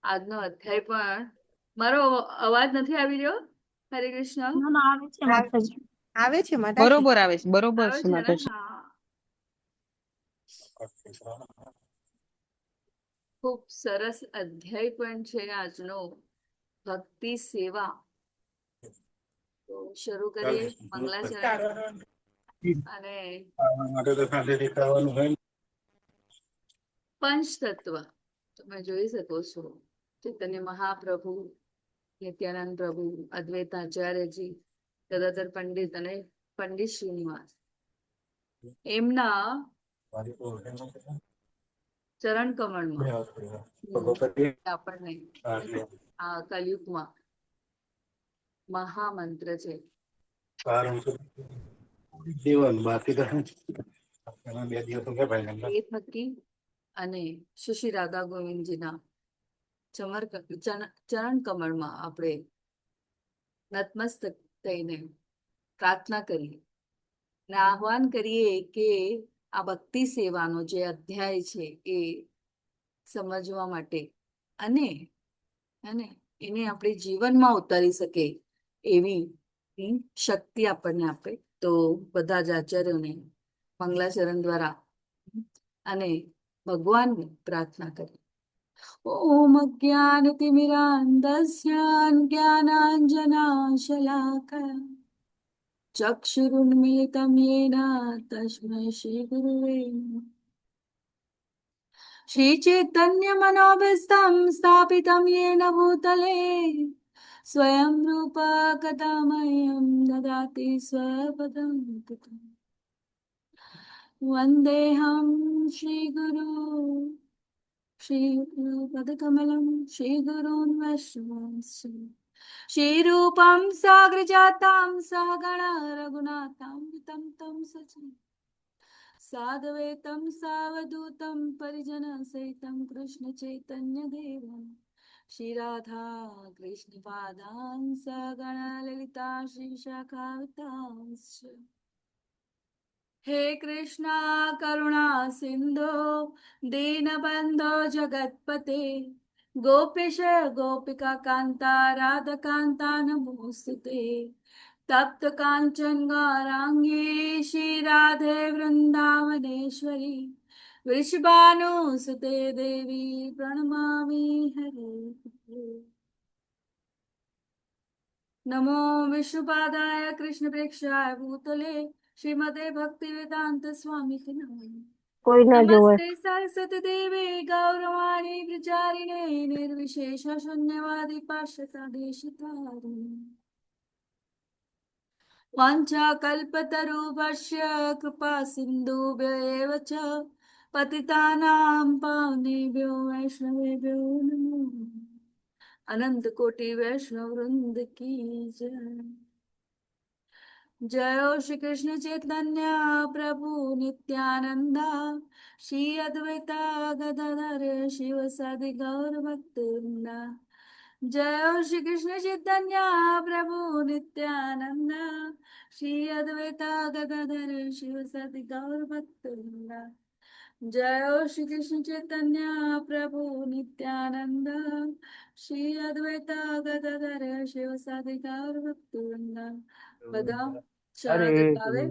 આજનો અધ્યાય પણ મારો અવાજ નથી આવી રહ્યો? હરે કૃષ્ણ. ના ના આવે છે માતાજી. આવે છે માતાજી. બરોબર આવે છે, બરોબર આવે છે છે ને? માતાજી. હા. ખૂબ સરસ અધ્યાય પણ છે આજનો, ભક્તિ સેવા. તો શરૂ કરીએ મંગલાચરણ અને પંચતત્વ તમે જોઈ શકો છો. ચૈતન્ય મહાપ્રભુ, નિત્યાનંદ પ્રભુ, અદ્વૈતાચાર્યજી, ગદાધર પંડિત અને પંડિત શ્રીનિવાસ, એમના ચરણ કમળમાં આપણને આ કલયુગમાં મહામંત્ર છે. એ થકી અને શ્રી રાધા ગોવિંદજીના ચરણ કમળમાં આપણે નતમસ્તક થઈને પ્રાર્થના કરીએ અને આહ્વાન કરીએ કે આ ભક્તિ સેવાનો જે અધ્યાય છે એ સમજવા માટે અને એને આપણે જીવનમાં ઉતારી શકે એવી શક્તિ આપણને આપે. તો બધા જ આચાર્યોને મંગલાચરણ દ્વારા અને ભગવાનને પ્રાર્થના કરી. ઓમ જ્ઞાનતિમિરાન્ધસ્ય જ્ઞાનાંજનાશલાકયા ચક્ષુરુન્મિલિतं येन તસ્मै શ્રી ગુરુવે નમઃ. श्रीचैतन्यमनोभीष्टं स्थापितं येन भूतले स्वयं रूप कथमह्यं ददाति स्वपदं कृतं वन्देऽहं श्रीगुरु श्रीपदकमलं श्रीगुरून् वैष्णवांश्च श्रीरूपं साग्रजातं सहगण रघुनाथं तं सजीवं साद्वैतं सावधूतं परिजनसहितं कृष्ण चैतन्य देवं श्रीराधा कृष्ण पादान् सहगण ललिता श्रीशाखावतांश्च. हे कृष्णा करुणा सिंधो दीनबंधो जगत्पते गोपीश गोपिका कांता राधकांता नमोस्तुते. तप्त कांचन गौरांगी श्री राधे वृंदावनेश्वरी वृषभानुसुते देवी प्रणमामि हरे. नमो विष्णुपादाय कृष्ण प्रेक्षाय भूतले श्रीमते भक्ति वेदांत स्वामी के नमः. કોઈ ના જોવે. नमस्ते सरस्वती देवी गौरवाणी विचारिणे निर्विशेष शून्यवादी पाश्चात्य देशतारिणे वाञ्छाकल्पतरुभ्यश्च कृपा सिन्धुभ्य एव च पतितानां पावनेभ्यो वैष्णवेभ्यो नमो नमः. अनंत कोटि वैष्णव वृंद की जय. जय श्री कृष्ण चैतन्य प्रभु नित्यानंद श्री अद्वैता गदाधर शिवसादि गौर भक्तवृंद. जय श्री कृष्ण चैतन्य प्रभु नित्यानंद श्री अद्वैता गदाधर शिवसादि गौर भक्तवृंद. जय श्री कृष्ण चैतन्य प्रभु नित्यानंद श्री अद्वैता गदाधर शिवसादि गौर भक्तवृंद. બધા શરણાગત ભાવે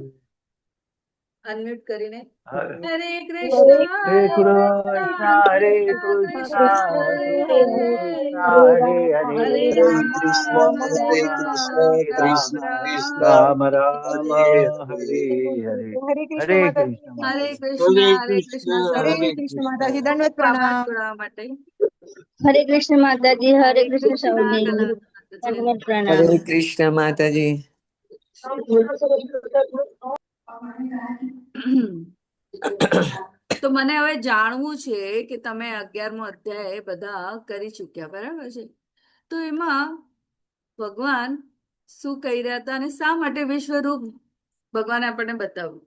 અનમ્યુટ કરીને હરે કૃષ્ણ હરે કૃષ્ણ હરે કૃષ્ણ હરે હરે હરે કૃષ્ણ હરે હરે હરે રામ હરે રામ રામ રામ રામ હરે હરે હરે કૃષ્ણ હરે માતાજી. કૃષ્ણ હરે માતાજી કૃષ્ણ હરે સૌને કૃષ્ણ માતાજી. દંડવત આભાર પ્રણામ. જોડાવા માટે. હરે કૃષ્ણ માતાજી. હરે હરે કૃષ્ણ કૃષ્ણ સૌને કલા દંડવત પ્રણામ. હરે કૃષ્ણ માતાજી. તો મને હવે જાણવું છે કે તમે 11મો અધ્યાય બધા કરી ચૂક્યા, બરાબર છે? તો એમાં ભગવાન શું કહી રહ્યા હતા અને શા માટે વિશ્વરૂપ ભગવાને આપણને બતાવ્યું?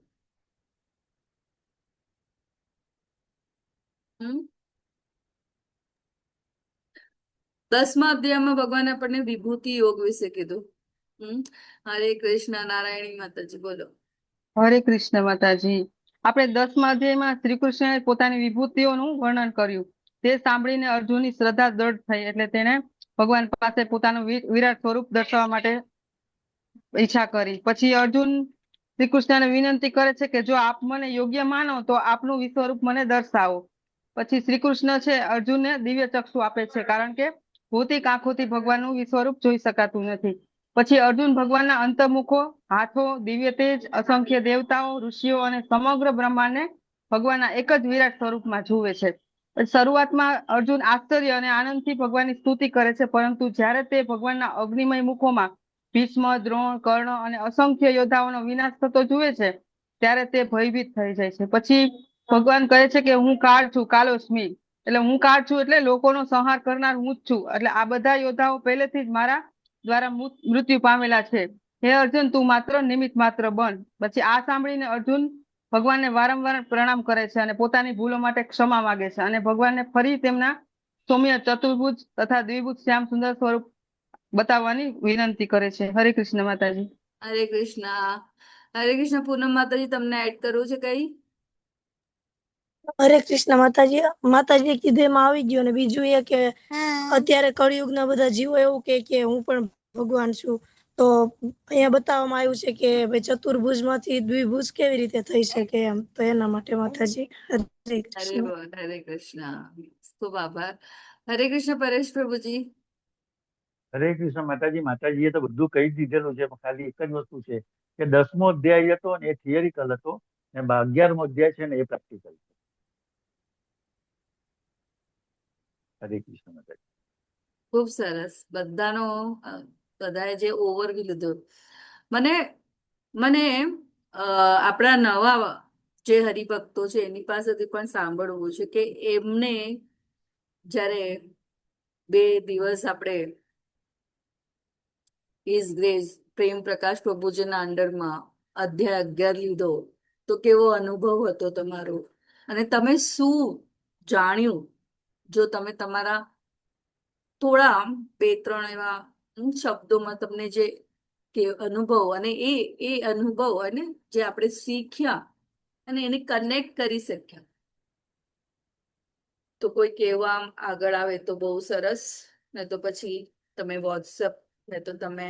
10મા અધ્યાયમાં ભગવાને આપણને વિભૂતિ યોગ વિશે કીધું. હરે કૃષ્ણ. નારાયણી માતાજી બોલો. હરે કૃષ્ણ માતાજી. આપણે 10મા અધ્યાયમાં શ્રી કૃષ્ણએ પોતાની વિભૂતિઓનું વર્ણન કર્યું તે સાંભળીને અર્જુનની શ્રદ્ધા દ્રઢ થઈ, એટલે તેણે ભગવાન પાસે પોતાનું વિરાટ સ્વરૂપ દર્શાવવા માટે ઈચ્છા કરી. પછી અર્જુન શ્રી કૃષ્ણને વિનંતી કરે છે કે જો આપ મને યોગ્ય માનો તો આપનું વિશ્વરૂપ મને દર્શાવો. પછી શ્રી કૃષ્ણ છે અર્જુનને દિવ્ય ચક્ષુ આપે છે, કારણ કે ભૌતિક આંખોથી ભગવાનનું વિશ્વરૂપ જોઈ શકાતું નથી. પછી અર્જુન ભગવાનના અંતર્મુખો, હાથો, દિવ્ય તેજ, અસંખ્ય દેવતાઓ, ઋષિઓ અને સમગ્ર બ્રહ્માંડને ભગવાનના એક જ વિરાટ સ્વરૂપમાં જુએ છે. શરૂઆતમાં અર્જુન આશ્ચર્ય અને આનંદથી ભગવાનની સ્તુતિ કરે છે, પરંતુ જ્યારે તે ભગવાનના અગ્નિમય મુખોમાં ભીષ્મ, દ્રોણ, કર્ણ અને અસંખ્ય યોદ્ધાઓનો વિનાશ થતો જુએ છે, ત્યારે તે ભયભીત થઈ જાય છે. પછી ભગવાન કહે છે કે હું કાળ છું, કાલોસ્મી, એટલે હું કાળ છું એટલે લોકોનો સંહાર કરનાર હું જ છું. એટલે આ બધા યોદ્ધાઓ પહેલેથી જ મારા દ્વારા મૃત્યુ પામેલા છે. હે અર્જુન, તું માત્ર નિમિત્ત માત્ર બન. પછી આ સાંભળીને અર્જુન ભગવાનને વારંવાર પ્રણામ કરે છે અને પોતાની ભૂલો માટે ક્ષમા માંગે છે, અને ભગવાનને ફરી તેમના સૌમ્ય ચતુર્ભુજ તથા દ્વિભુજ શ્યામ સુંદર સ્વરૂપ બતાવવાની વિનંતી કરે છે. હરે કૃષ્ણ માતાજી. હરે કૃષ્ણ. હરે કૃષ્ણ. પૂનમ માતાજી, તમને એડ કરવું છે કઈ? હરે કૃષ્ણ માતાજી. માતાજી કીધું એમાં આવી ગયું. અને બીજું એ કે અત્યારે કળિયુગના બધા જીવો એવું કે હું પણ ભગવાન છું. તો અહીંયા બતાવવામાં આવ્યું છે કે ભાઈ ચતુર્ભુજ માંથી દ્વિભુજ કેવી રીતે થઈ શકે એમ. તો એના માટે માતાજી હરે હરે કૃષ્ણ. બોલ. હરે કૃષ્ણ. ખૂબ આભાર. હરે કૃષ્ણ. પરેશ પ્રભુજી. હરે કૃષ્ણ માતાજી. માતાજીએ તો બધું કહી જ દીધેલું છે, પણ ખાલી એક જ વસ્તુ છે કે 10મો અધ્યાય હતો ને એ થિયરિકલ હતો, ને 11મો અધ્યાય છે ને એ પ્રેક્ટિકલ છે. હરે કૃષ્ણ માતાજી. ખૂબ સરસ. બધાએ જે ઓવરવ્યુ લીધું, મને મને આપણા નવા જે હરિભક્તો છે એની પાસેથી પણ સાંભળવું છે કે એમને જ્યારે 2 દિવસ આપણે હિઝ ગ્રેસ પ્રેમ પ્રકાશ પ્રભુજીના અંડરમાં અધ્યાય 11 લીધો, તો કેવો અનુભવ હતો તમારો, અને તમે શું જાણ્યું? જો તમે તમારા થોડા 2-3 એવા શબ્દોમાં તમને જે કે અનુભવ, અને એ અનુભવ અને જે આપણે શીખ્યા અને એને કનેક્ટ કરી શક્યા, તો કોઈ કહેવા આગળ આવે તો બહુ સરસ. ને તો પછી તમે વોટ્સએપ ને તો તમે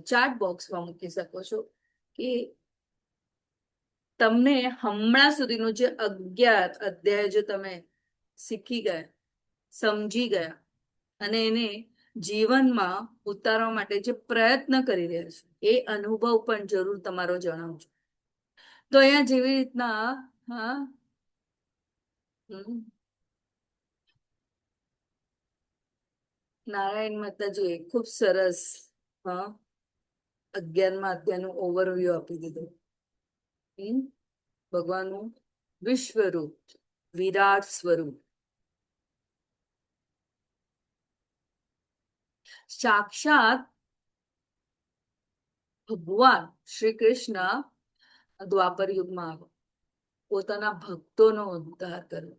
ચાટ બોક્સમાં મૂકી શકો છો કે તમને હમણાં સુધીનું જે 11 અધ્યાય જો તમે શીખી ગયા, સમજી ગયા અને એને જીવનમાં ઉતારવા માટે જે પ્રયત્ન કરી રહ્યા છો, એ અનુભવ પણ જરૂર તમારો જણાવજો. તો અહીંયા જેવી રીતના નારાયણ માતાજીએ ખૂબ સરસ 11મા અધ્યાયનું ઓવરવ્યુ આપી દીધું. ભગવાનનું વિશ્વરૂપ, વિરાટ સ્વરૂપ, સાક્ષાત ભગવાન શ્રી કૃષ્ણ દ્વાપર યુગમાં પોતાના ભક્તોનો ઉદ્ધાર કર્યો,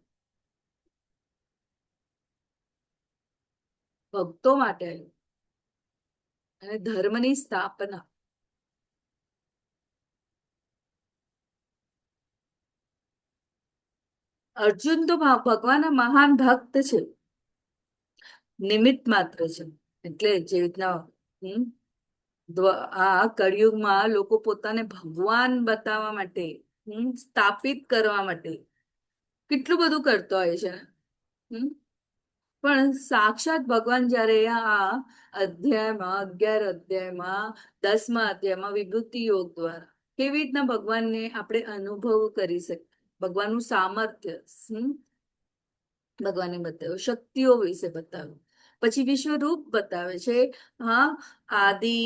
ભક્તો માટે અને ધર્મની સ્થાપના. અર્જુન તો ભગવાનના મહાન ભક્ત છે, નિમિત્ત માત્ર છે. એટલે જે રીતના આ કળિયુગમાં લોકો પોતાને ભગવાન બતાવવા માટે, સ્થાપિત કરવા માટે કેટલું બધું કરતો હોય છે, પણ સાક્ષાત ભગવાન જયારે આ અધ્યાયમાં 11 અધ્યાયમાં 10મા અધ્યાયમાં વિભૂતિ યોગ દ્વારા કેવી રીતના ભગવાનને આપણે અનુભવ કરી શકીએ, ભગવાનનું સામર્થ્ય ભગવાને બતાવ્યું, શક્તિઓ વિશે બતાવ્યું, પછી વિશ્વરૂપ બતાવે છે. આદિ,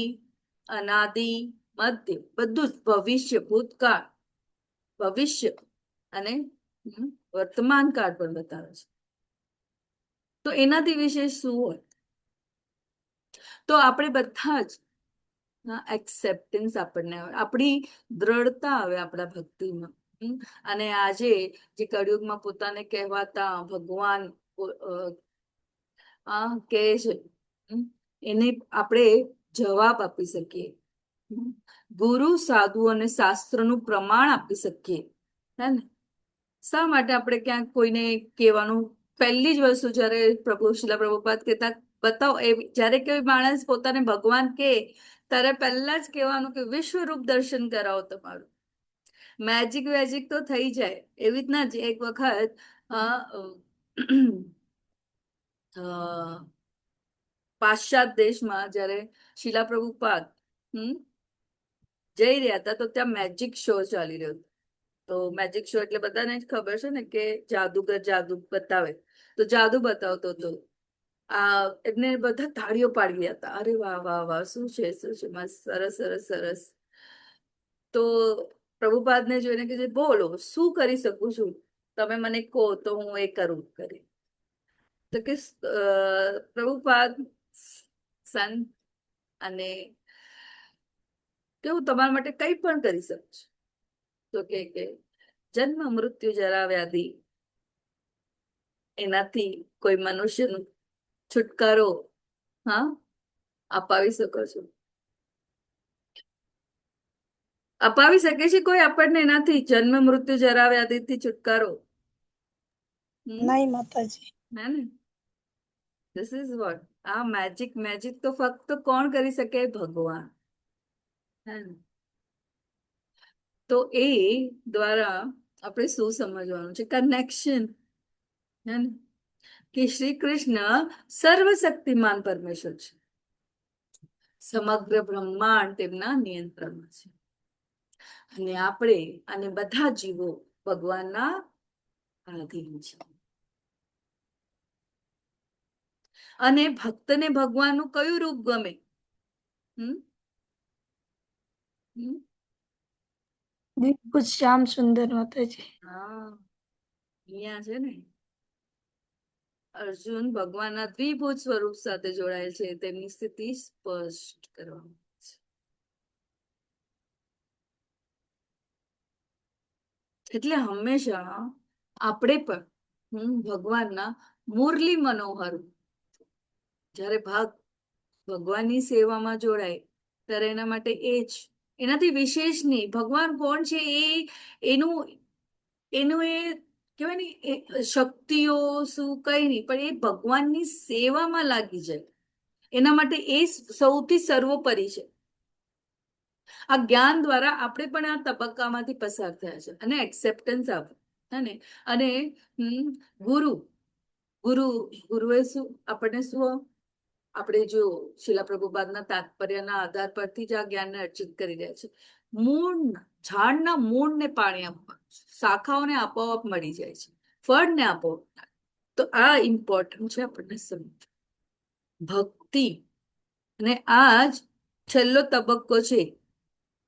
અનાદિ, મધ્ય, બધું જ, ભવિષ્ય, ભૂતકાળ, ભવિષ્ય અને વર્તમાન કાળ પણ બતાવે છે. તો એનાથી વિશેષ શું હોય? તો આપણે બધા જ એક્સેપ્ટન્સ આપણને આવે, આપણી દ્રઢતા આવે આપણા ભક્તિમાં. અને આજે જે કળિયુગમાં પોતાને કહેવાતા ભગવાન કહે છે, એને આપણે જવાબ આપી શકીએ, ગુરુ, સાધુ અને શાસ્ત્રનું પ્રમાણ આપી શકીએ. હે ને? શા માટે આપણે ક્યાંક કોઈને કહેવાનું પહેલી જ વસ્તુ જ્યારે શીલા પ્રભુપાદ કહેતા બતાવો એ જ્યારે કોઈ માણસ પોતાને ભગવાન કે ત્યારે પહેલા જ કહેવાનું કે વિશ્વરૂપ દર્શન કરાવો તમારું. મેજિક વેજિક તો થઈ જાય એવી રીતના જ એક વખત પાશ્ચાત દેશમાં જ્યારે શીલા પ્રભુપાદ જઈ રહ્યા હતા તો ત્યાં મેજિક શો ચાલી રહ્યો હતો. તો મેજિક શો એટલે બધાને જ ખબર છે ને કે જાદુગર જાદુ બતાવે. તો જાદુ બતાવતો હતો. એને બધા તાળીઓ પાડી રહ્યા હતા. અરે વાહ વાહ વાહ, શું છે મસ્ત, સરસ સરસ સરસ. તો પ્રભુપાદને જોઈને કે બોલો શું કરી શકું છું, તમે મને કહો તો હું એ કરું કરી. તો કે પ્રભુપાદ સંત અને કે હું તમારા માટે કંઈ પણ કરી શકું છું. તો કે જન્મ મૃત્યુ જરા વ્યાધિ એનાથી કોઈ મનુષ્યનો છુટકારો અપાવી શકો છો? અપાવી શકે છે કોઈ આપણને એનાથી જન્મ મૃત્યુ જરા વ્યાધિથી છુટકારો? નહીં માતાજી. હે ને, ધીસ ઇઝ વોટ. આ મેજિક તો ફક્ત કોણ કરી શકે? ભગવાન. હે ને, તો એ દ્વારા આપણે શું સમજવાનું છે? કનેક્શન. હે ને, કે શ્રી કૃષ્ણ સર્વશક્તિમાન પરમેશ્વર છે. સમગ્ર બ્રહ્માંડ તેમના નિયંત્રણમાં છે. અને આપણે અને બધા જીવો ભગવાનના આધીન છે. અને ભક્તને ભગવાનનું કયું રૂપ ગમે? દિવ્ય શ્યામ સુંદર માતાજી. અહીંયા છે ને અર્જુન ભગવાનના દ્વિભુજ સ્વરૂપ સાથે જોડાયેલ છે. તેમની સ્થિતિ સ્પષ્ટ કરવામાં છે. એટલે હંમેશા આપણે પણ ભગવાનના મુરલી મનોહર જ્યારે ભગવાનની સેવામાં જોડાય ત્યારે એના માટે એ જ, એનાથી વિશેષ નહીં. ભગવાન કોણ છે એનું એ કહેવાય ને, શક્તિઓ શું કઈ નહીં, પણ એ ભગવાનની સેવામાં લાગી જાય એના માટે એ સૌથી સર્વોપરી છે. આ જ્ઞાન દ્વારા આપણે પણ આ તબક્કામાંથી પસાર થયા છે અને એક્સેપ્ટન્સ આવે. અને ગુરુએ શું આપણને શું, આપણે જો શીલા પ્રભુપાદના તાત્પર્યના આધાર પરથી જ આ જ્ઞાનને અર્ચિત કરી રહ્યા છે. ઝાડના મૂળને પાણી આપવા, શાખાઓને આપોઆપ મળી જાય છે, ફળને આપોઆપ. તો આ ઇમ્પોર્ટન્ટ છે આપણને સમજ. ભક્તિ અને આ જ છેલ્લો તબક્કો છે.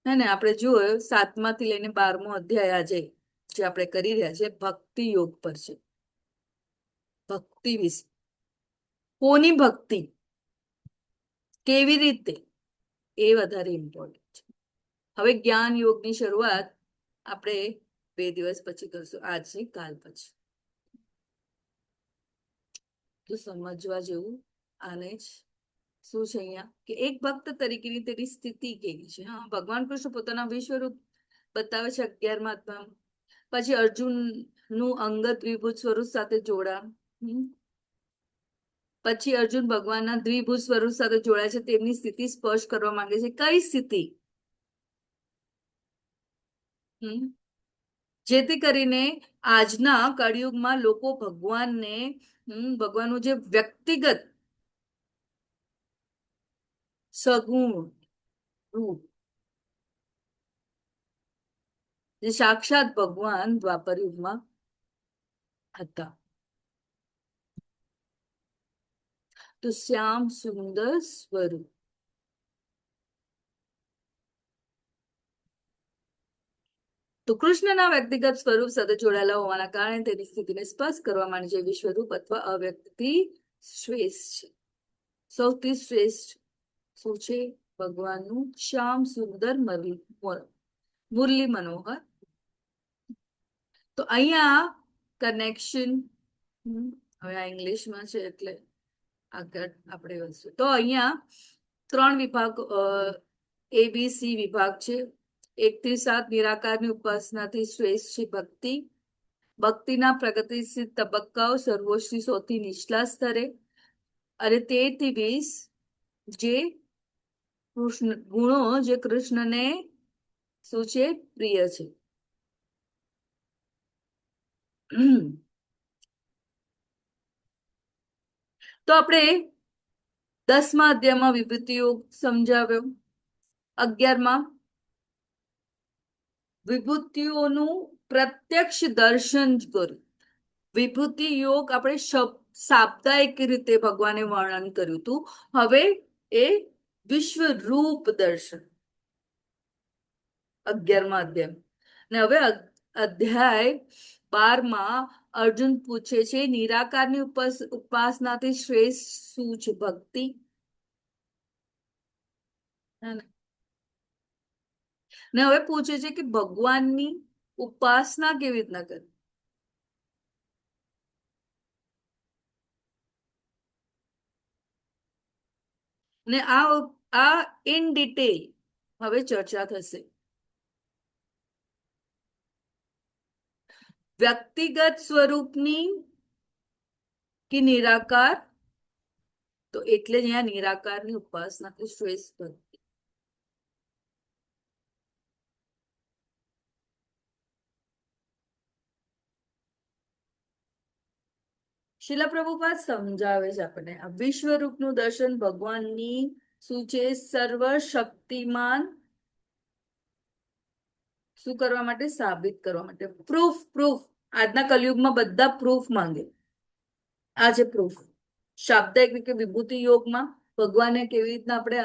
ને આપણે જોયો 7માથી લઈને 12મો અધ્યાય આજે જે આપણે કરી રહ્યા છે ભક્તિ યોગ પર છે. ભક્તિ વિશે, કોની ભક્તિ, કેવી રીતે, એ વધારે ઇમ્પોર્ટન્ટ છે. હવે જ્ઞાન યોગની શરૂઆત આપણે 2 દિવસ પછી કરશું, આજની કાલ પછી. તો સમજવા જેવું આને જ શું છે અહીંયા કે એક ભક્ત તરીકેની તેની સ્થિતિ કેવી છે. ભગવાન કૃષ્ણ પોતાના વિશ્વરૂપ બતાવે છે 11મા અધ્યાયમાં. પછી અર્જુનનું અંગત વિભૂત સ્વરૂપ સાથે જોડાણ. પછી અર્જુન ભગવાનના દ્વિભુજ સ્વરૂપ સાથે જોડાય છે, તેમની સ્થિતિ સ્પર્શ કરવા માંગે છે. કઈ સ્થિતિ? જેથી કરીને આજના કળિયુગમાં લોકો ભગવાનનું જે વ્યક્તિગત સગુણ રૂપ, જે સાક્ષાત ભગવાન દ્વાપર યુગમાં હતા, તો શ્યામ સુંદર સ્વરૂપ. તો કૃષ્ણના વ્યક્તિગત સ્વરૂપ સાથે જોડાયેલા હોવાના કારણે તેની સ્થિતિને સ્પર્શ કરવા માટે જે વિશ્વરૂપ અથવા અવ્યક્તિ શ્રેષ્ઠ છે. સૌથી શ્રેષ્ઠ શું છે? ભગવાનનું શ્યામ સુંદર મુરલી મનોહર. તો અહીંયા કનેક્શન, હવે આ ઇંગ્લિશમાં છે એટલે આગળ આપણે વધશું. તો અહીંયા 3 વિભાગ, ABC વિભાગ છે. 1 થી 7 નિરાકારની ઉપાસનાથી શ્રેષ્ઠ છે ભક્તિ. ભક્તિના પ્રગતિશીલ તબક્કાઓ સર્વોચ્ચ સૌથી નીચલા સ્તરે, અને 13 થી 20 જે કૃષ્ણ ગુણો જે કૃષ્ણને શું છે, પ્રિય છે. તો આપણે 10મા અધ્યાયમાં વિભૂતિ યોગ સમજાવ્યો. 11માં વિભૂતિઓનું પ્રત્યક્ષ દર્શન કર્યું. વિભૂતિ યોગ આપણે સાપ્તાહિક રીતે ભગવાને વર્ણન કર્યું હતું. હવે એ વિશ્વરૂપ દર્શન 11મા અધ્યાય. ને હવે અધ્યાય 12માં અર્જુન પૂછે છે નિરાકારની ઉપાસનાથી શ્રેષ્ઠ શું છે? ભક્તિ. ને હવે પૂછે છે કે ભગવાનની ઉપાસના કેવી રીતના કરવી. ને આ ઇન ડિટેલ હવે ચર્ચા થશે. વ્યક્તિગત સ્વરૂપની કે નિરાકાર, તો એટલે જ અહીંયા નિરાકારની ઉપાસના કે શ્રેષ્ઠ ભક્તિ. શીલા પ્રભુપાદ સમજાવે છે આપણને આ વિશ્વરૂપનું દર્શન ભગવાનની શું છે? સર્વશક્તિમાન શું કરવા માટે? સાબિત કરવા માટે. પ્રૂફ. આજના કલયુગમાં બધા પ્રૂફ માંગે. આ છે પ્રૂફ. શાબ્દિક રીતે વિભૂતિ યોગમાં ભગવાનને કેવી રીતના આપણે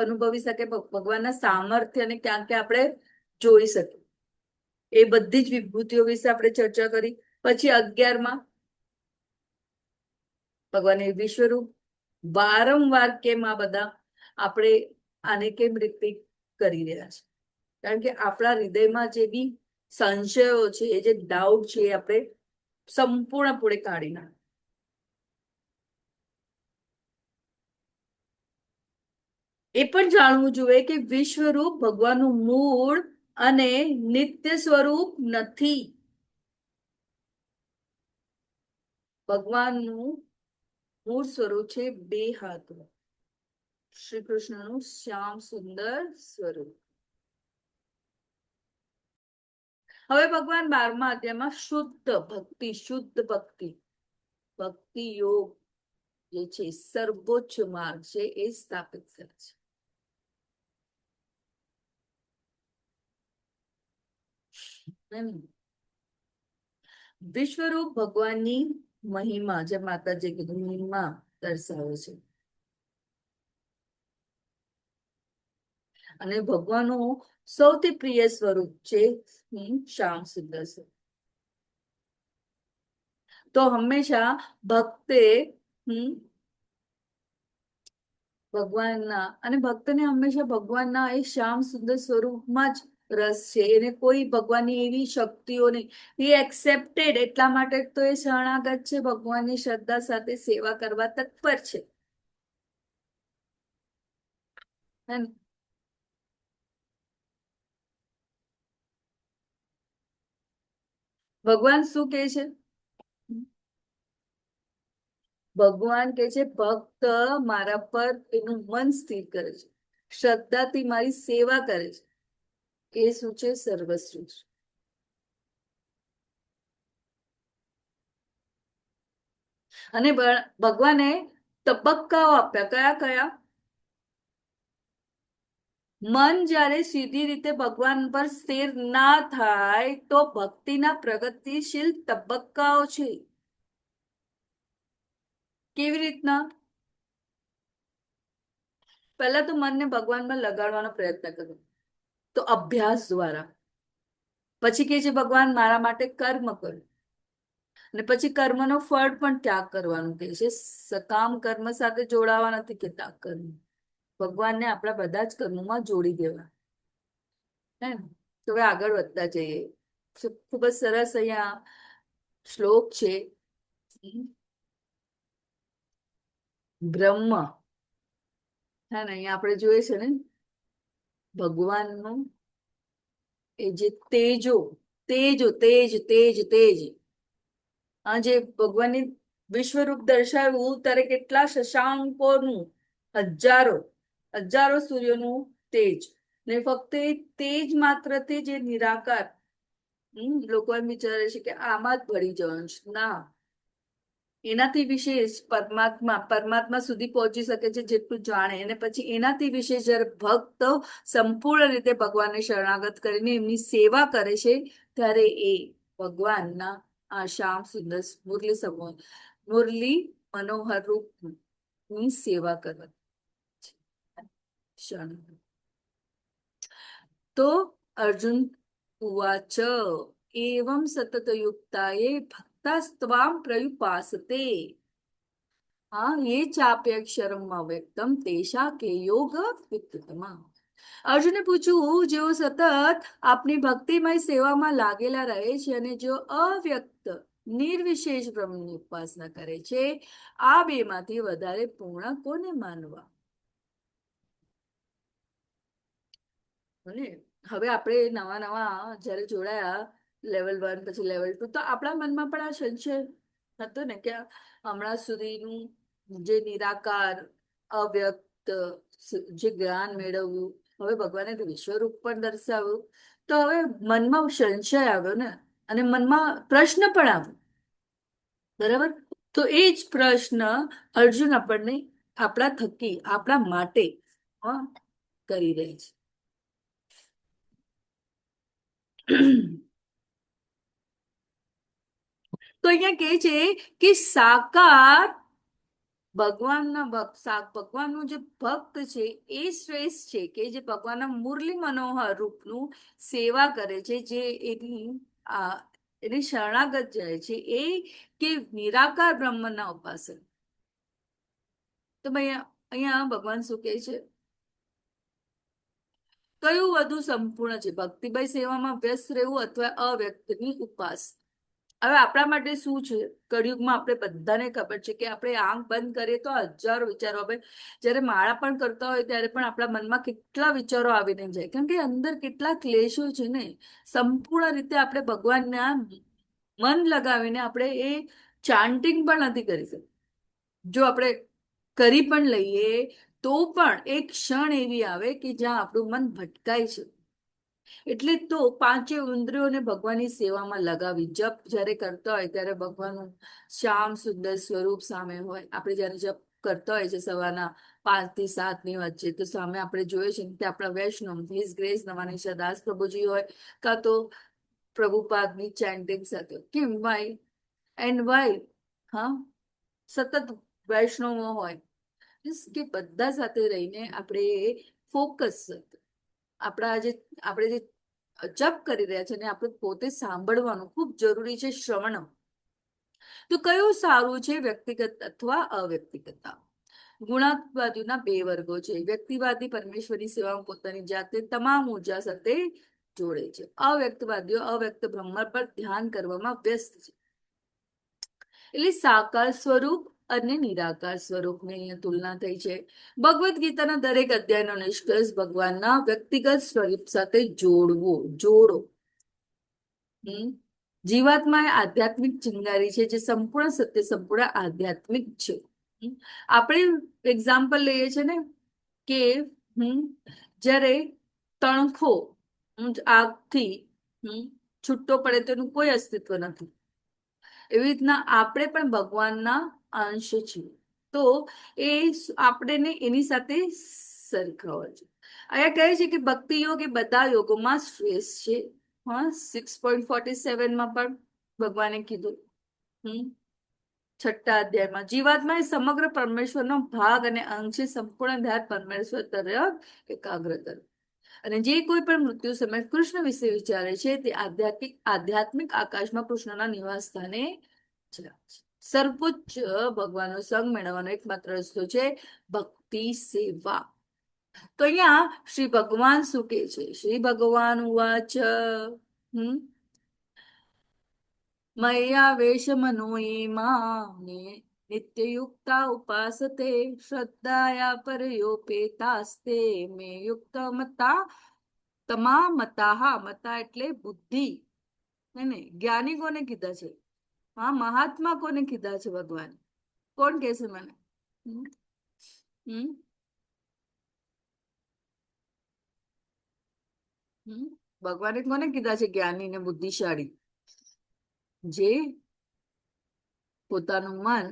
અનુભવી શકીએ, ભગવાનના સામર્થ્યને ક્યાં ક્યાં આપણે જોઈ શકીએ, એ બધી જ વિભૂતિઓ વિશે આપણે ચર્ચા કરી. પછી 11માં ભગવાન વિશ્વરૂપ વારંવાર કેમ આ બધા આપણે આને કેમ રિપીટ કરી રહ્યા છે? કારણ કે આપણા હૃદયમાં જે બી સંશયો છે, જે ડાઉટ છે, એ આપણે સંપૂર્ણપણે કાઢી નાખે. એ પણ જાણવું જોઈએ કે વિશ્વરૂપ ભગવાનનું મૂળ અને નિત્ય સ્વરૂપ નથી. ભગવાનનું મૂળ સ્વરૂપ છે 2 હાથનું, શ્રી કૃષ્ણનું શ્યામ સુંદર સ્વરૂપ. હવે ભગવાન 12મા અધ્યાયમાં શુદ્ધ ભક્તિ યોગ જે છે સર્વોચ્ચ માર્ગ છે એ સ્થાપિત કરે છે. વિશ્વરૂપ ભગવાનની મહિમા, જે માતાજી કીધું મહિમા દર્શાવે છે. અને ભગવાનનું સૌથી પ્રિય સ્વરૂપ છે શ્યામ સુંદર સ્વરૂપ. તો હંમેશા ભક્તે ભગવાનના અને ભક્તને હંમેશા ભગવાનના એ શ્યામ સુંદર સ્વરૂપમાં જ રસ છે. એને કોઈ ભગવાનની એવી શક્તિઓ નહીં. એ એક્સેપ્ટેડ, એટલા માટે તો એ શરણાગત છે, ભગવાનની શ્રદ્ધા સાથે સેવા કરવા તત્પર છે. ભગવાન શું કહે છે? ભગવાન કહે છે ભક્ત મારા પર એનું મન સ્થિર કરે છે, શ્રદ્ધાથી મારી સેવા કરે છે, એ શું છે? સર્વશ્રેષ્ઠ. અને ભગવાને તબક્કાઓ આપ્યા. કયા કયા? મન જ્યારે સીધી રીતે ભગવાન પર સ્થિર ના થાય તો ભક્તિના પ્રગતિશીલ તબક્કાઓ છે. કેવી રીતના? પહેલા તો મનને ભગવાનમાં લગાડવાનો પ્રયત્ન કરો, તો અભ્યાસ દ્વારા. પછી કે છે ભગવાન મારા માટે કર્મ કરો, અને પછી કર્મનો ફળ પણ ત્યાગ કરવાનું કહે છે. સકામ કર્મ સાથે જોડાવા નથી કે ત્યાગ કરવું. ભગવાનને આપણા બધા જ કર્મોમાં જોડી દેવા. હે ને? તો હવે આગળ વધતા જઈએ. ખૂબ જ સરસ અહીંયા શ્લોક છે. બ્રહ્મ, હે ને, અહીંયા આપણે જોઈએ છે ને ભગવાનનું એ જે તેજ તેજ તેજ તેજ. આ જે ભગવાનની વિશ્વરૂપ દર્શાવ્યું ત્યારે કેટલા શશાંકોનું, હજારો હજારો સૂર્યોનું તેજ, ને ફક્ત એ તેજ માત્રથી જે નિરાકાર, લોકો એમ વિચારે છે કે આમાં જ ભળી જવાનું છે. ના, એનાથી વિશેષ પરમાત્મા સુધી પહોંચી શકે છે જેટલું જાણે, અને પછી એનાથી વિશેષ જ્યારે ભક્ત સંપૂર્ણ રીતે ભગવાનને શરણાગત કરીને એમની સેવા કરે છે ત્યારે એ ભગવાનના આ શ્યામ સુંદર મુરલી મનોહર રૂપની સેવા કરવા શરણાગત. તો અર્જુન ઉવાચ એવં સતતયુક્તાયે ભક્તાસ્ત્વાં પ્રયુપાસતે ये चाप्यक्षरम अव्यक्तम तेषा के योग वित्तमा. અર્જુને પૂછ્યું, જેઓ સતત આપની ભક્તિમય સેવામાં લાગેલા રહે છે અને જેઓ અવ્યક્ત નિર્વિશેષ બ્રહ્મની ઉપાસના કરે છે, આ બેમાંથી વધારે પૂર્ણ કોને માનવા? હવે આપણે નવા નવા જયારે જોડાયા લેવલ 1 પછી લેવલ 2, તો આપણા મનમાં પણ આ સંશય હતો ને કે હમણાં સુધીનું જે નિરાકાર અવ્યક્ત જે જ્ઞાન મેળવ્યું, હવે ભગવાને વિશ્વરૂપ પણ દર્શાવ્યું, તો હવે મનમાં સંશય આવ્યો ને, અને મનમાં પ્રશ્ન પણ આવ્યો. બરાબર? તો એ જ પ્રશ્ન અર્જુન આપણને આપણા થકી આપણા માટે કરી રહે છે. તો અહીંયા કહે છે કે સાકાર ભગવાનનું જે ભક્ત છે એ શ્રેષ્ઠ છે કે જે ભગવાનના મુરલી મનોહર રૂપનું સેવા કરે છે, જે એની શરણાગત જાય છે, એ કે નિરાકાર બ્રહ્મના ઉપાસક. તો અહીંયા ભગવાન શું કહે છે? કયું વધુ સંપૂર્ણ છે, ભક્તિભાઈ સેવામાં વ્યસ્ત રહેવું અથવા અવ્યક્તની ઉપાસના? હવે આપણા માટે શું છે? કળિયુગમાં આપણે બધાને ખબર છે કે આપણે આંખ બંધ કરીએ તો હજારો વિચારો આવે. જ્યારે માળા પણ કરતા હોય ત્યારે પણ આપણા મનમાં કેટલા વિચારો આવીને જાય, કેમ કે અંદર કેટલા ક્લેશો છે ને. સંપૂર્ણ રીતે આપણે ભગવાનના મન લગાવીને આપણે એ ચાન્ટિંગ પણ નથી કરી શકતા. જો આપણે કરી પણ લઈએ તો પણ એક ક્ષણ એવી આવે કે જ્યાં આપણું મન ભટકાય છે. એટલે તો પાંચે ઇન્દ્રિયોને ભગવાનની સેવામાં લગાવી જપ જ્યારે કરતા હોય ત્યારે ભગવાનનું શ્યામ સુંદર સ્વરૂપ સામે હોય. આપણે જ્યારે જપ કરતા હોય છે સવારના 5 થી 7 ની વચ્ચે, તો સામે આપણે જોઈએ છે કે આપણા વૈષ્ણવ હિઝ ગ્રેસ નવાનીશા દાસ પ્રભુજી હોય, કાં તો પ્રભુપાદની ચેન્ટિંગ સાથે કેમ વાય એન્ડ વાય સતત વૈષ્ણવો હોય કે બધા સાથે રહીને આપણે ફોકસ આપણે જે જપ કરી રહ્યા છે ને આપણે પોતે સાંભળવાનું ખૂબ જરૂરી છે. શ્રવણમ. તો કયું સારું છે, વ્યક્તિગત અથવા અવ્યક્તિગત? ગુણાત્વાદીના 2 વર્ગો છે. વ્યક્તિવાદી પરમેશ્વરની સેવામાં પોતાની જાતે તમામ ઉર્જા સાથે જોડે છે. અવ્યક્તવાદીઓ અવ્યક્ત બ્રહ્મ પર ધ્યાન કરવામાં વ્યસ્ત છે. એટલે સાકાર સ્વરૂપ અને નિરાકાર સ્વરૂપની અહીંયા તુલના થઈ છે. ભગવદ્ ગીતાના દરેક અધ્યાયનો નિષ્કર્ષ ભગવાનના વ્યક્તિગત સ્વરૂપ સાથે જોડો. જીવાત્મા એ આધ્યાત્મિક ચિંગારી છે જે સંપૂર્ણ સત્ય, સંપૂર્ણ આધ્યાત્મિક છે. આપણે એક્ઝામ્પલ લઈએ છીએ ને કે જ્યારે તણખો આગથી છૂટો પડે તો એનું કોઈ અસ્તિત્વ નથી. એવી રીતના આપણે પણ ભગવાનના અંશ છીએ, તો એ આપણે એની સાથે સરખાવા છે. અહીંયા કહે છે કે ભક્તિ યોગ એ બધા યોગોમાં શ્રેષ્ઠ છે. 6.47 માં પણ ભગવાને કીધું. 6ઠ્ઠા અધ્યાયમાં જીવાત્મા એ સમગ્ર પરમેશ્વરનો ભાગ અને અંગ છે. સંપૂર્ણ ધ્યાન પરમેશ્વર તરફ એકાગ્ર તરફ. અને જે કોઈ પણ મૃત્યુ સમય કૃષ્ણ વિશે વિચારે છે તે આધ્યાત્મિક આકાશમાં કૃષ્ણના નિવાસ સ્થાને સર્વોચ્ચ ભગવાનનો સંગ મેળવવાનો એકમાત્ર રસ્તો છે ભક્તિ સેવા. તો અહીંયા શ્રી ભગવાન શું કહે છે? શ્રી ભગવાન ઉવાચ મયા વેશમનો નિત્યયુક્તા ઉપાસતે શ્રદ્ધાયા પરયોપેતાસ્તે મે યુક્ત મતા મતા એટલે બુદ્ધિ નહીં, જ્ઞાની કોને કીધા છે? હા, મહાત્મા કોને કીધા છે ભગવાન? કોણ કહેશે મને? હમ? હમ? હમ? ભગવાને કોને કીધા છે જ્ઞાની ને બુદ્ધિશાળી? જે પોતાનું મન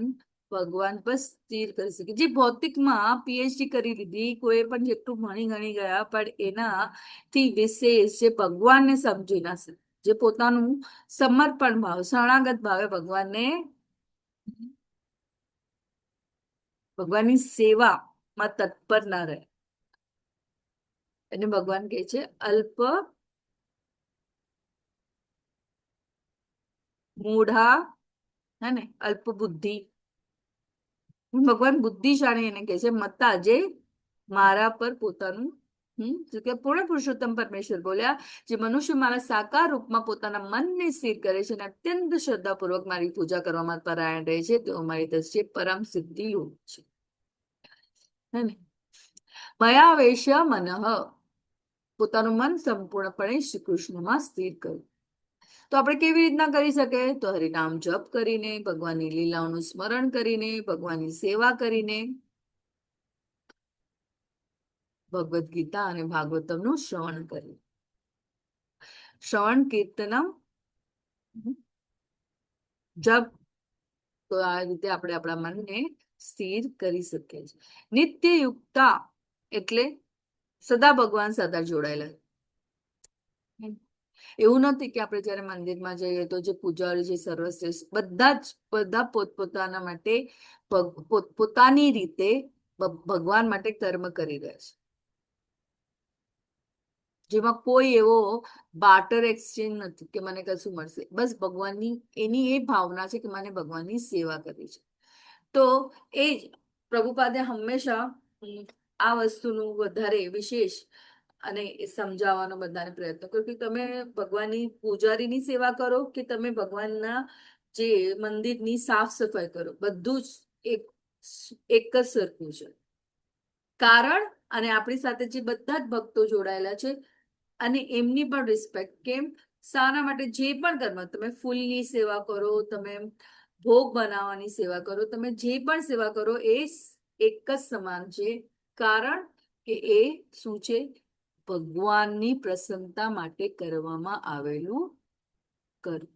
ભગવાન પર સ્થિર કરી શકે, જે ભૌતિકમાં પીએચડી કરી લીધી, કોઈ પણ જેટલું ભણી ગણી ગયા, પણ એનાથી વિશેષ જે ભગવાનને સમજી ના શકે, જે પોતાનું સમર્પણ ભાવ, શરણાગત ભાવે ભગવાનની સેવામાં તત્પર ના રહે, એને ભગવાન કહે છે અલ્પ મૂઢા, હે ને, અલ્પ બુદ્ધિ. ભગવાન બુદ્ધિશાળી એને કહે છે મતા, જે મારા પર પોતાનું કે પૂર્ણ પુરુષોત્તમ પરમેશ્વર બોલ્યા, જે મનુષ્ય મારા સાકાર રૂપમાં પોતાના મનને સ્થિર કરે છે અને અત્યંત શ્રદ્ધાપૂર્વક મારી પૂજા કરવામાં પરાયણ રહે છે, તેઓ મારી દ્રષ્ટિએ પરમ સિદ્ધિ યોગ છે. હે ને, મયા વેશ્ય મનઃ, પોતાનું મન સંપૂર્ણપણે શ્રી કૃષ્ણમાં સ્થિર કર્યું. તો આપણે કેવી રીતના કરી શકીએ? તો હરિનામ જપ કરીને, ભગવાનની લીલાઓનું સ્મરણ કરીને, ભગવાનની સેવા કરીને, ભગવદ્ ગીતા અને ભાગવતમનું શ્રવણ કરી, શ્રવણ કીર્તનમ જપ. તો આ રીતે આપણે આપણા મનને સ્થિર કરી શકીએ છીએ. નિત્ય યુક્તા એટલે સદા ભગવાન સાથે જોડાયેલા. એવું નથી કે આપણે જયારે મંદિરમાં જઈએ તો જે પૂજારી છે સર્વશ્રેષ્ઠ, બધા પોતપોતાના માટે પોતાની રીતે ભગવાન માટે કર્મ કરી રહ્યા છે, જેમાં કોઈ એવો બાર્ટર એક્સચેન્જ નથી કે મને કશું મળશે. બસ ભગવાનની એની એ ભાવના છે કે મને ભગવાનની સેવા કરવી છે. તો એ જ પ્રભુપાદે હંમેશા આ વસ્તુનું વધારે વિશેષ અને એ સમજાવવાનો બધાને પ્રયત્ન કર્યો કે તમે ભગવાનની પૂજારીની સેવા કરો કે તમે ભગવાનના જે મંદિરની સાફ સફાઈ કરો, બધું જ એક જ સરખું છે. કારણ અને આપણી સાથે જે બધા જ ભક્તો જોડાયેલા છે અને એમની પણ રિસ્પેક્ટ. કેમ? શાના માટે? જે પણ કર્મ, તમે ફૂલની સેવા કરો, તમે ભોગ બનાવવાની સેવા કરો, તમે જે પણ સેવા કરો એ એક જ સમાન છે. કારણ કે એ શું છે? ભગવાનની પ્રસન્નતા માટે કરવામાં આવેલું કર્મ.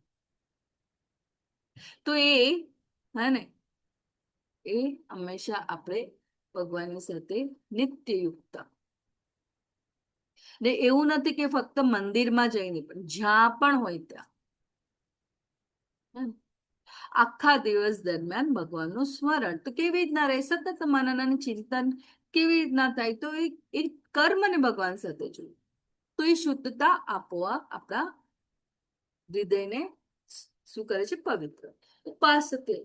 તો એ હે ને, એ હંમેશા આપણે ભગવાનની સાથે નિત્યયુક્તા. ને એવું નથી કે ફક્ત મંદિરમાં જઈને, પણ જ્યાં પણ હોય ત્યાં આખા દિવસ દરમિયાન ભગવાનનું સ્મરણ. તો કેવી રીતના રહે? સતત મનન અને ચિંતન કેવી રીતના થાય? તો એ કર્મને ભગવાન સાથે જોયું તો એ શુદ્ધતા આપોઆપ આપણા હૃદયને શું કરે છે? પવિત્ર. ઉપાસતે,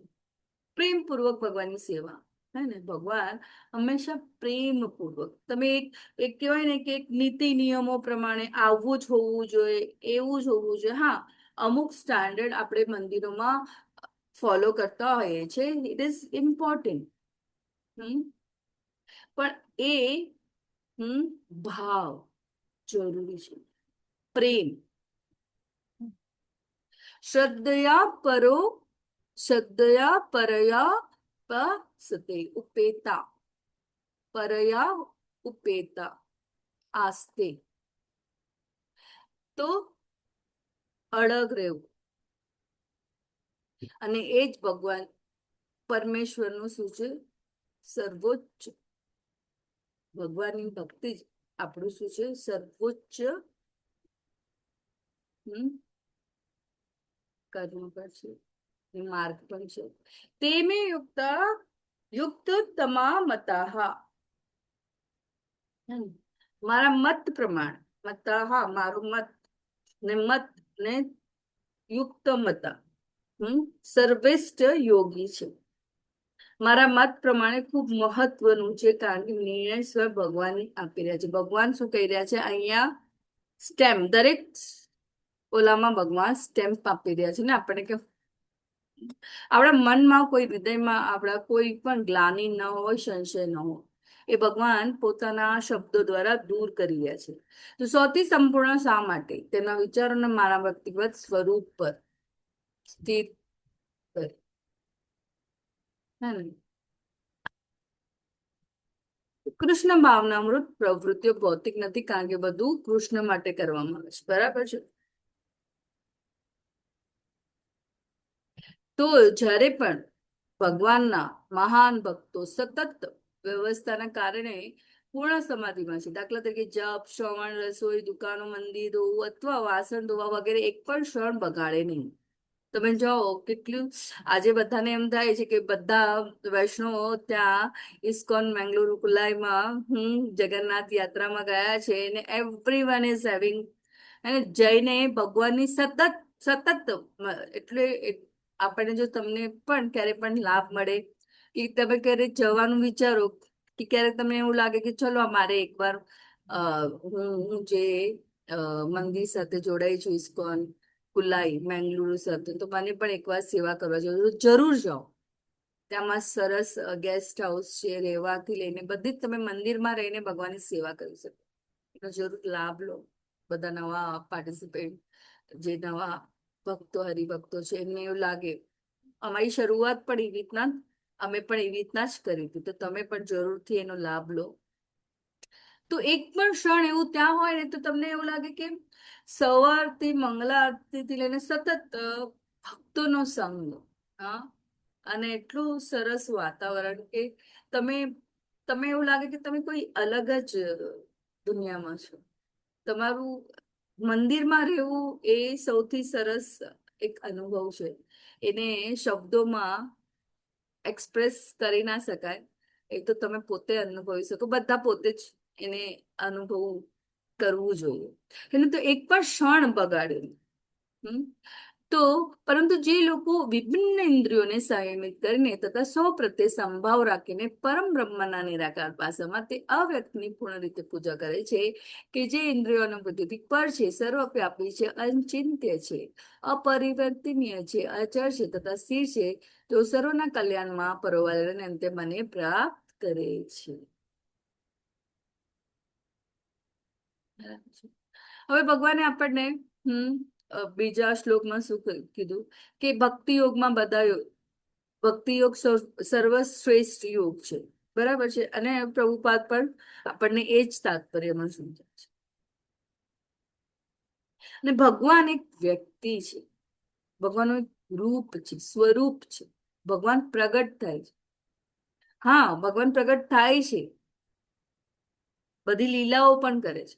પ્રેમપૂર્વક ભગવાનની સેવા. હે ને, ભગવાન હંમેશા પ્રેમપૂર્વક. તમે એક કહેવાય ને કે એક નીતિ નિયમો પ્રમાણે આવું જ હોવું જોઈએ, એવું જ હોવું જોઈએ. હા, અમુક સ્ટાન્ડર્ડ આપણે મંદિરોમાં ફોલો કરતા હોઈએ છીએ, ઇટ ઇઝ ઇમ્પોર્ટન્ટ. પણ એ ભાવ જરૂરી છે, પ્રેમ. શ્રદ્ધયા પરયા પસતે, ઉપેતા, પરયા ઉપેતા આસ્તે. તો અડગ રહેવું. અને એ જ ભગવાન પરમેશ્વરનું શું છે? સર્વોચ્ચ. ભગવાનની ભક્તિ જ આપણું શું છે? સર્વોચ્ચ કર્મ પર છે, માર્ગ પણ છે. તેમે યુક્ત તમામતા, મારા મત પ્રમાણે, મતા મારો મત ને મત ને યુક્ત મતા સર્વેષ્ઠ યોગી છે. મારા મત પ્રમાણે ખૂબ મહત્વનું છે, કારણ કે નિર્ણય સ્વયં ભગવાન આપી રહ્યા છે. ભગવાન શું કહી રહ્યા છે અહીંયા? સ્ટેમ્પ, દરેક ઓલામાં ભગવાન સ્ટેમ્પ આપી રહ્યા છે ને આપણે કે આપણા મનમાં કોઈ, હૃદયમાં આપણા કોઈ પણ ગ્લાનિ ન હોય, સંશય ન હોય, એ ભગવાન પોતાના શબ્દો દ્વારા દૂર કરી રહ્યા છે. તો સૌથી સંપૂર્ણ શા માટે? તેના વિચારોને મારા વ્યક્તિગત સ્વરૂપ પર સ્થિર કરે. હે ને? કૃષ્ણ ભાવનામૃત પ્રવૃત્તિઓ ભૌતિક નથી, કારણ કે બધું કૃષ્ણ માટે કરવામાં આવે છે. બરાબર છે. તો જ્યારે પણ ભગવાનના મહાન ભક્તો સતત વ્યવસ્થાના કારણે પૂર્ણ સમાધિમાં છે, દાખલા તરીકે જપ, શ્રવણ, રસોઈ, દુકાનો, મંદિરો અથવા વાસણ ધોવા વગેરે એક પણ ક્ષણ બગાડે નહીં. તમે જાઓ કેટલું આજે બધાને એમ થાય છે કે બધા વૈષ્ણવો ત્યાં ઇસ્કોન મેંગલુરુ કુલાઈમાં જગન્નાથ યાત્રામાં ગયા છે અને એવરીવન ઇઝ હેવિંગ અને જઈને ભગવાનની સતત એટલે આપણને જો તમને પણ ક્યારે પણ લાભ મળે કે તમે ક્યારેક જવાનું વિચારો કે ક્યારેક તમને એવું લાગે કે ચલો મારે એકવાર હું જે મંદિર સાથે જોડાઈ છું ઇસ્કોન કુલાઈ મેંગલુરુ સાથે, તો મને પણ એકવાર સેવા કરવા જરૂર જાઓ. ત્યાંમાં સરસ ગેસ્ટ હાઉસ છે, રહેવાથી લઈને બધી જ તમે મંદિરમાં રહીને ભગવાનની સેવા કરી શકો. એનો જરૂર લાભ લો. બધા નવા પાર્ટિસિપેટ જે નવા ભક્તો હરિભક્તો છે એમને એવું લાગે અમારી શરૂઆત પણ એવી રીતના અમે પણ એવી રીતના જ કરી હતી, તો તમે પણ જરૂરથી એનો લાભ લો. તો એક પણ ક્ષણ એવું ત્યાં હોય ને તો તમને એવું લાગે કે સવારથી મંગલા આરતીથી લઈને સતત ભક્તોનો સંગ, હા, અને એટલું સરસ વાતાવરણ કે તમે એવું લાગે કે તમે કોઈ અલગ જ દુનિયામાં છો. તમારું મંદિરમાં રહેવું એ સૌથી સરસ એક અનુભવ છે. એને શબ્દોમાં એક્સપ્રેસ કરી ના શકાય. એ તો તમે પોતે અનુભવી શકો. બધા પોતે જ એને અનુભવ કરવું જોઈએ. એને તો એક પણ ક્ષણ બગાડ્યું. તો પરંતુ જે લોકો વિભિન્ન ઇન્દ્રિયોને સંયમિત કરીને તથા સૌ પ્રત્યે સંભાવ રાખીને પરમ બ્રહ્મના નિરાકાર પાસામાં તે અવ્યક્તની પૂર્ણ રીતે પૂજા કરે છે, કે જે ઇન્દ્રિયોનો બુદ્ધિથી પર છે, સર્વવ્યાપી છે, અચિંત્ય છે, અપરિવર્તનીય છે, અચળ છે તથા સ્થિર છે, તો સર્વના કલ્યાણમાં પરોવાયેલા અંતે મને પ્રાપ્ત કરે છે. હવે ભગવાને આપણને બીજા શ્લોકમાં શું કીધું કે ભક્તિ યોગમાં ભક્તિ યોગ સર્વશ્રેષ્ઠ યોગ છે. બરાબર છે. અને પ્રભુપાદ પણ આપણને એ જ તાત્પર્યમાં સમજાય છે. અને ભગવાન એક વ્યક્તિ છે, ભગવાનનું એક રૂપ છે, સ્વરૂપ છે. ભગવાન પ્રગટ થાય છે. હા, ભગવાન પ્રગટ થાય છે, બધી લીલાઓ પણ કરે છે.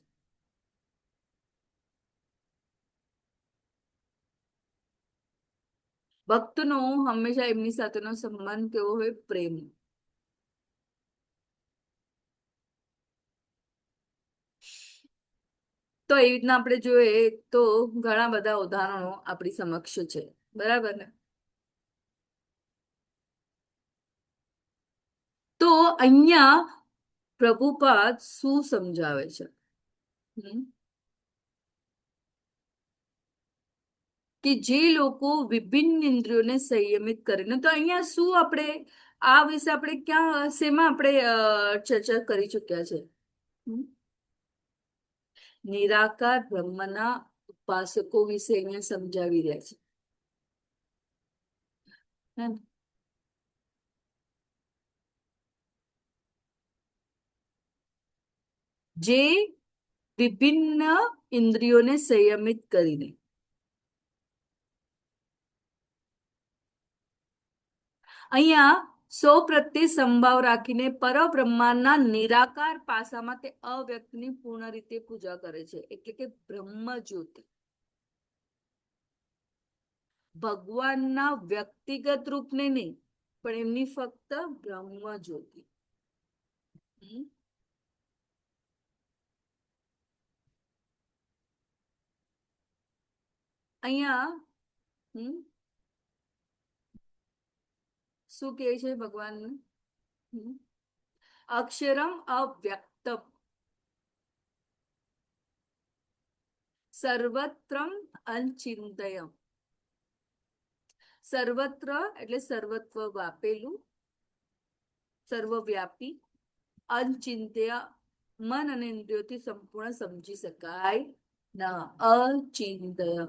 ભક્તનો હંમેશા એમની સાથેનો સંબંધ કેવો હોય? પ્રેમ. તો એવી રીતના આપણે જોઈએ તો ઘણા બધા ઉદાહરણો આપણી સમક્ષ છે. બરાબર ને? તો અહીંયા પ્રભુપાદ શું સમજાવે છે કે જે લોકો વિભિન્ન ઇન્દ્રિયોને સંયમિત કરીને, તો અહીંયા શું આપણે આ વિશે આપણે ક્યાં શેમાં આપણે ચર્ચા કરી ચુક્યા છે? નિરાકાર બ્રહ્મના ઉપાસકો વિશે અહીંયા સમજાવી રહ્યા છે. જે વિભિન્ન ઇન્દ્રિયોને સંયમિત કરીને અહીંયા સૌ પ્રત્યે સંભાવ રાખીને પરબ્રહ્માના નિરાકાર પાસામાં તે અવ્યક્તની પૂર્ણ રીતે પૂજા કરે છે. એટલે કે બ્રહ્મ જ્યોતિ, ભગવાનના વ્યક્તિગત રૂપને નહીં, પણ એમની ફક્ત બ્રહ્મ જ્યોતિ. અહીંયા શું કહે છે ભગવાન? અક્ષરમ અવ્યક્તમ સર્વત્રમ અચિંતયમ. સર્વત્ર એટલે સર્વત્વ વ્યાપેલું, સર્વવ્યાપી, અચિંત્ય મન અને ઇન્દ્રિયોથી સંપૂર્ણ સમજી શકાય ન. અચિંત્ય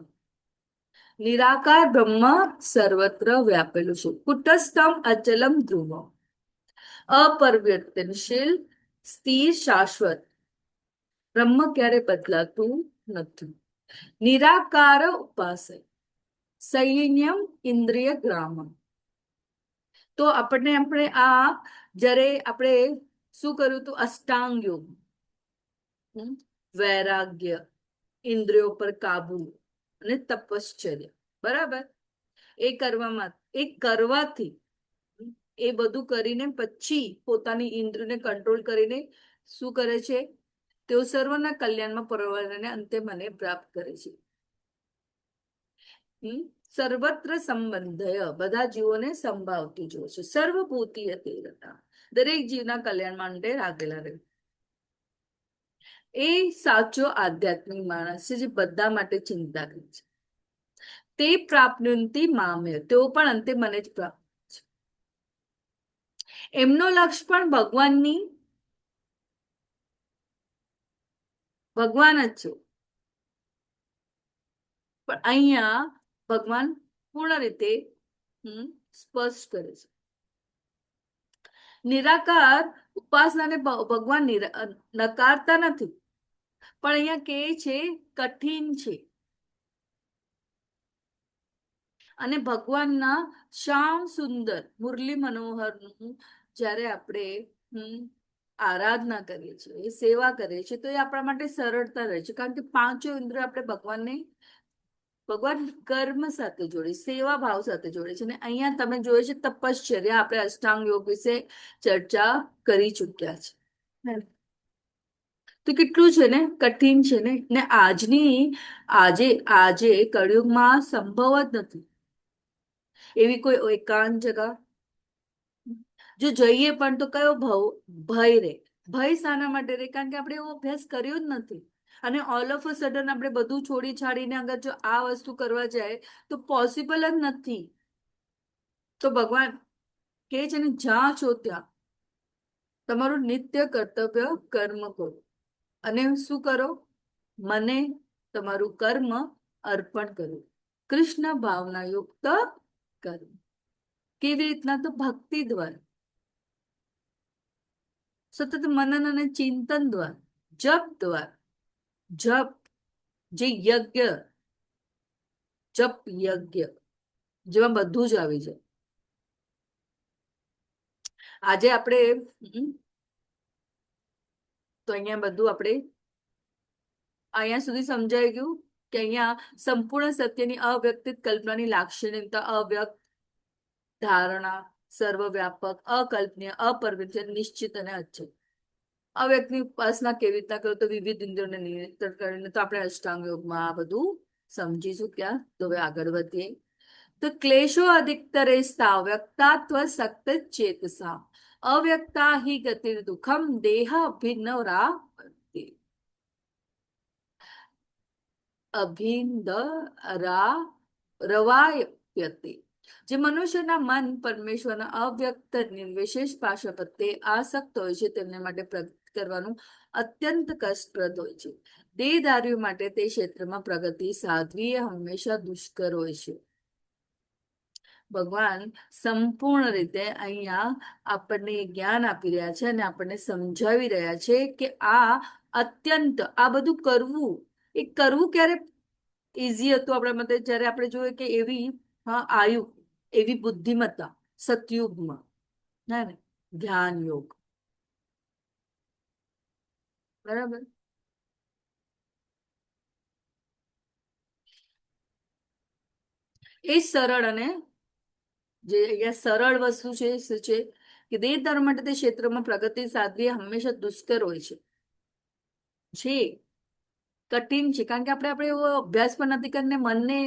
નિરાકાર બ્રહ્મ સર્વત્ર વ્યાપેલું છે. કુટસ્થમ અચલમ ધ્રુવ અપરિવર્તનશીલ સ્થિર શાશ્વત બ્રહ્મ ક્યારે બદલાતું નથી. નિરાકાર ઉપાસય સંયમ ઇન્દ્રિય ગ્રામ. તો આપણે આ જ્યારે આપણે શું કર્યું હતું અષ્ટાંગ યોગ, વૈરાગ્ય, ઇન્દ્રિયો પર કાબુ અને તપશ્ચર્યા, બરાબર, એ કરવાથી એ બધું કરીને પછી પોતાની ઇન્દ્રિયને કંટ્રોલ કરીને શું કરે છે તેઓ સર્વના કલ્યાણમાં પરવારીને અંતે મને પ્રાપ્ત કરે છે. સર્વત્ર સંબંધય બધા જીવોને સંભાવતી જો છે. સર્વભૂતીય તેરતા દરેક જીવના કલ્યાણ માટે રાખેલા રહે. એ સાચો આધ્યાત્મિક માણસ છે જે બધા માટે ચિંતા કરે છે. તે પ્રાપ્નુંતિ મામે તેઓ પણ અંતે મને જ પ્રાપ્ત છે. એમનો લક્ષ્ય પણ ભગવાન જ છે. પણ અહીંયા ભગવાન પૂર્ણ રીતે સ્પષ્ટ કરે છે. નિરાકાર ઉપાસનાને ભગવાન નકારતા નથી, પણ અહીંયા કે છે કઠિન છે. અને ભગવાનના શ્યામ સુંદર મુરલી મનોહરનું જ્યારે આપણે આરાધના કરીએ છીએ, સેવા કરીએ છીએ, તો એ આપણા માટે સરળતા રહે છે. કારણ કે પાંચો ઇન્દ્રિયો આપણે ભગવાન કર્મ સાથે જોડે, સેવા ભાવ સાથે જોડે છે. અને અહીંયા તમે જોયું છે તપશ્ચર્યા, આપણે અષ્ટાંગ યોગ વિશે ચર્ચા કરી ચુક્યા છે. તો કેટલું છે ને કઠિન છે ને આજે કળિયુગમાં સંભવ જ નથી એવી કોઈ એકાંત જગા. જો જઈએ પણ તો કયો ભય રે. ભય શાના માટે રે? કારણ કે આપણે એવો અભ્યાસ કર્યો જ નથી. અને ઓલ ઓફ અ સડન આપણે બધું છોડી છાડીને અગર જો આ વસ્તુ કરવા જાય તો પોસિબલ જ નથી. તો ભગવાન કે છે ને જ્યાં છો ત્યાં તમારું નિત્ય કર્તવ્ય કર્મ કરો અને શું કરો? મને તમારું કર્મ અર્પણ કરો. કૃષ્ણ ભાવના યુક્ત કર્મ. કેવી રીતના? તો ભક્તિ દ્વારા, સતત મનન અને ચિંતન દ્વારા, જપ દ્વારા. જપ જે જપ યજ્ઞ જેમાં બધું જ આવી જાય. આજે આપણે તો અહીંયા બધું આપણે અહીંયા સુધી સમજાઈ ગયું કે અહીંયા સંપૂર્ણ સત્યની અવ્યક્તિત કલ્પનાની લાક્ષણિકતા અવ્યક્ત ધારણા, સર્વવ્યાપક, અકલ્પનીય, અપરિવર્તનીય, નિશ્ચિત અને અચલ. અવ્યક્તની ઉપાસના કેવી રીતના કરો? તો વિવિધ ઇન્દ્રિયોને નિયંત્રણ કરીને. તો આપણે અષ્ટાંગ યોગમાં આ બધું સમજીશું. ક્યાં? તો હવે આગળ વધીએ. તો ક્લેશો અધિકતરે વ્યક્તાત્વ સક્ત ચેતસા અવ્યક્તા હિ ગતિર દુઃખમ દેહ અભિન્નરા રવાયપ્યતે. જે મનુષ્યના મન પરમેશ્વરના અવ્યક્ત નિર્વિશેષ પાશપત્યે આસક્ત હોય છે તેમને માટે પ્રગતિ કરવાનું અત્યંત કષ્ટપ્રદ હોય છે. દેહધારીઓ માટે તે ક્ષેત્રમાં પ્રગતિ સાધવી એ હંમેશા દુષ્કર હોય છે. ભગવાન સંપૂર્ણ રીતે અહીંયા આપણને જ્ઞાન આપી રહ્યા છે અને આપણને સમજાવી રહ્યા છે કે આ બધું કરવું ક્યારે ઇઝી હતું આપણા માટે? જ્યારે આપણે જોઈએ કે એવી એવી બુદ્ધિમત્તા સતયુગમાં ને ધ્યાન યોગ, બરાબર. એ સરળ અને જે અહીંયા સરળ વસ્તુ છે શું છે કે દેહ ધર્મ માટે તે ક્ષેત્રમાં પ્રગતિ સાધવી હંમેશા દુષ્કર હોય છે, કઠિન છે. કારણ કે આપણે એવો અભ્યાસ પણ નથી કરીને મનને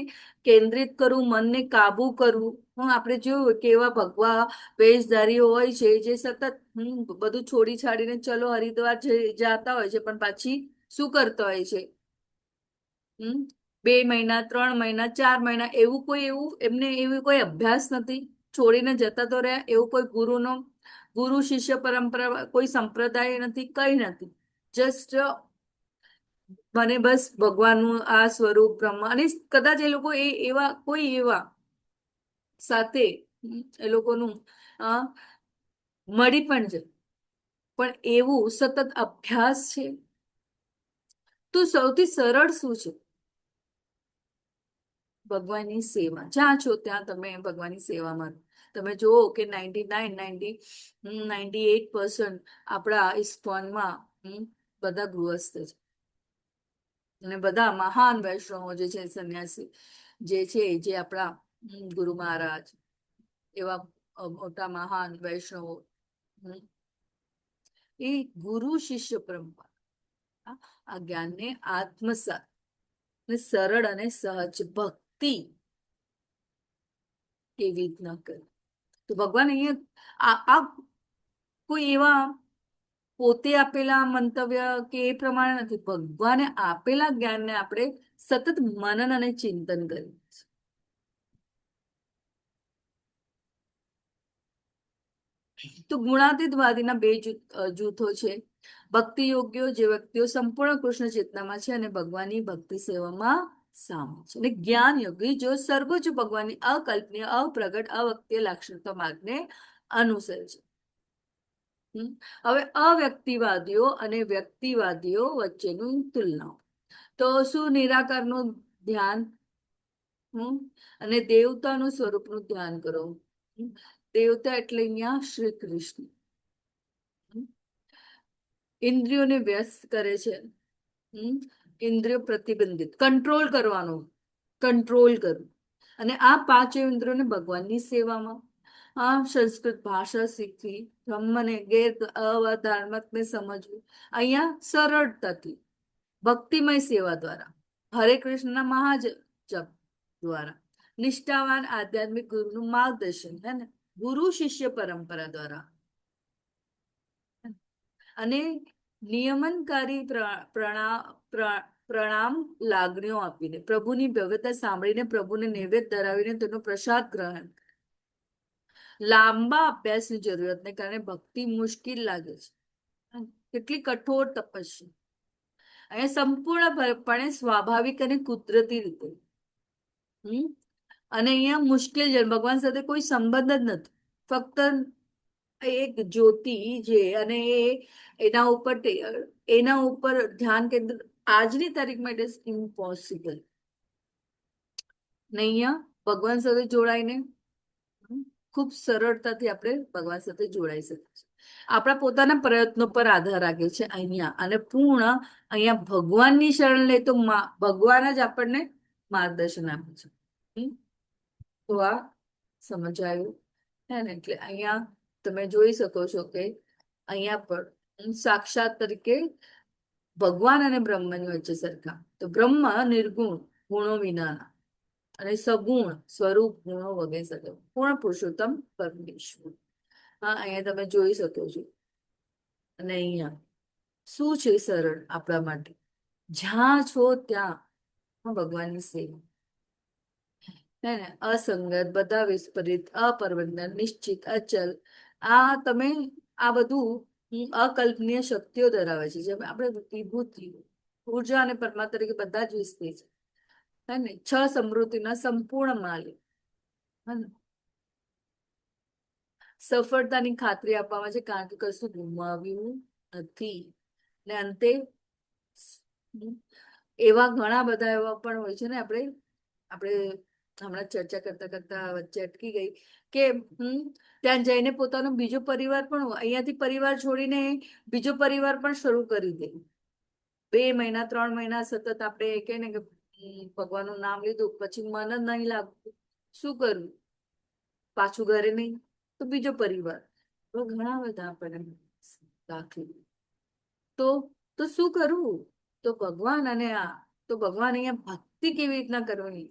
કેન્દ્રિત કરવું, મનને કાબુ કરવું. આપણે જોયું કે એવા ભગવા વેશધારીઓ હોય છે જે સતત બધું છોડી છાડીને ચલો હરિદ્વાર જતા હોય છે, પણ પાછી શું કરતા હોય છે? 2 મહિના, 3 મહિના, 4 મહિના એમને એવો કોઈ અભ્યાસ નથી, છોડીને જતા તો રહ્યા. એવું કોઈ ગુરુનો ગુરુ શિષ્ય પરંપરા કોઈ સંપ્રદાય નથી, કઈ નથી. જસ્ટ મને બસ ભગવાનનું આ સ્વરૂપ બ્રહ્મ, અને કદાચ એ લોકો એવા કોઈ એવા સાથે એ લોકોનું મળી પણ જાય, પણ એવું સતત અભ્યાસ છે. તો સૌથી સરળ શું છે? ભગવાનની સેવા. જ્યાં છો ત્યાં તમે ભગવાનની સેવામાં. તમે જુઓ કે 98% આપણા ઇસ્કોનમાં બધા ગૃહસ્થ છે, અને બધા મહાન વૈષ્ણવો જે છે, સંન્યાસી જે છે, જે આપણા ગુરુ મહારાજ એવા મોટા મહાન વૈષ્ણવો, એ ગુરુ શિષ્ય પરંપરા આ જ્ઞાનને આત્મસાત ને સરળ અને સહજ ભક્તિ કેવી રીતના કરે. તો ભગવાન અહીંયા આ કોઈ એવા પોતે આપેલા મંતવ્ય કે એ પ્રમાણે નથી, ભગવાને આપેલા જ્ઞાનને આપણે સતત મનન અને ચિંતન કરીએ છીએ. તો ગુણાતીતવાદીના બે જૂથો છે. ભક્તિ યોગ્યો, જે વ્યક્તિઓ સંપૂર્ણ કૃષ્ણ ચેતનામાં છે અને ભગવાનની ભક્તિ સેવામાં સામેલ છે. અને જ્ઞાન યોગી, જો સર્વોચ્ચ ભગવાનની અકલ્પનીય, અપ્રગટ, અવ્યક્તિય લાક્ષણિકતા માર્ગને અનુસરે છે. હવે અવ્યક્તિવાદીઓ અને વ્યક્તિવાદીઓ વચ્ચેનું તુલના. તો શું નિરાકારનું ધ્યાન અને દેવતાનું સ્વરૂપનું ધ્યાન કરો. દેવતા એટલે અહીંયા શ્રી કૃષ્ણ. ઇન્દ્રિયોને વ્યસ્ત કરે છે, ઇન્દ્રિયો પ્રતિબંધિત, કંટ્રોલ કરવાનું, કંટ્રોલ કરવું. અને આ પાંચ ઇન્દ્રિયોને ભગવાનની સેવામાં, સંસ્કૃત ભાષા શીખવી, બ્રહ્મને ગેર અધાર્મિકને સમજવું, અહીંયા સરળતાથી ભક્તિમય સેવા દ્વારા, હરે કૃષ્ણના મહાજપ દ્વારા, નિષ્ઠાવાન આધ્યાત્મિક ગુરુનું માર્ગદર્શન, હે ને, ગુરુ શિષ્ય પરંપરા દ્વારા, અને નિયમનકારી પ્રણામ લાગણીઓ આપીને, પ્રભુની ભવ્યતા સાંભળીને, પ્રભુને નૈવેદ્ય ધરાવીને તેનો પ્રસાદ ગ્રહણ. લાંબા અભ્યાસની જરૂરિયાતને કારણે ભક્તિ મુશ્કેલ લાગે છે. કેટલી કઠોર તપસ્યા. અહીંયા સંપૂર્ણપણે સ્વાભાવિક અને કુદરતી રીતે. અને અહીંયા મુશ્કેલ છે, ભગવાન સાથે કોઈ સંબંધ જ નથી, ફક્ત એક જ્યોતિ છે, અને એના ઉપર ધ્યાન કેન્દ્ર. આજની તારીખમાં ઇટ ઇઝ ઇમ્પોસિબલ. ને અહીંયા ભગવાન સાથે જોડાઈને ખૂબ સરળતાથી આપણે ભગવાન સાથે જોડાઈ શકીએ છીએ. આપણા પોતાના પ્રયત્નો પર આધાર રાખે છે અહીંયા, અને પૂર્ણ અહીંયા ભગવાનની શરણ લે તો ભગવાન જ આપણને માર્ગદર્શન આપે છે. તો આ સમજાયું હે ને. એટલે અહીંયા તમે જોઈ શકો છો કે અહીંયા પણ સાક્ષાત તરીકે ભગવાન અને બ્રહ્મની વચ્ચે સરખા. તો બ્રહ્મ નિર્ગુણ, ગુણો વિનાના, અને સગુણ સ્વરૂપ, ગુણો વગેરે શકે, પૂર્ણ પુરુષોત્તમ પરમેશ્વર. અહીંયા તમે જોઈ શકો છો. અને અહીંયા શું છે સરળ આપણા માટે? જ્યાં છો ત્યાં ભગવાનની સેવા, હે ને, અસંગત, બધા વિસ્પરિત, અપરિવર્તન, નિશ્ચિત, અચલ. તમે આ બધું અકલ્પનીય શક્તિઓ ધરાવે છે, જેમ આપણે વિભૂતિ, ઉર્જા અને પરમાત્મા તરીકે બધા જ વિસ્તરી છે, હે ને. 6 સમૃદ્ધિના સંપૂર્ણ માલિક, સફળતાની ખાતરી આપવામાં છે, કારણ કે કશું ગુમાવ્યું નથી. ને અંતે એવા ઘણા બધા એવા પણ હોય છે ને, આપણે હમણાં ચર્ચા કરતા કરતા વચ્ચે અટકી ગઈ કે ત્યાં જઈને પોતાનો બીજો પરિવાર પણ, અહીંયાથી પરિવાર છોડીને બીજો પરિવાર પણ શરૂ કરી દે. 2 મહિના 3 મહિના સતત આપણે કહે ને કે ભગવાનનું નામ લીધું, પછી મન જ નહીં લાગતું, શું કરવું? પાછું ઘરે નહીં તો બીજો પરિવાર. ઘણા બધા આપણને દાખલા. તો શું કરવું? તો ભગવાન અને તો ભગવાન અહીંયા ભક્તિ કેવી રીતના કરવાની,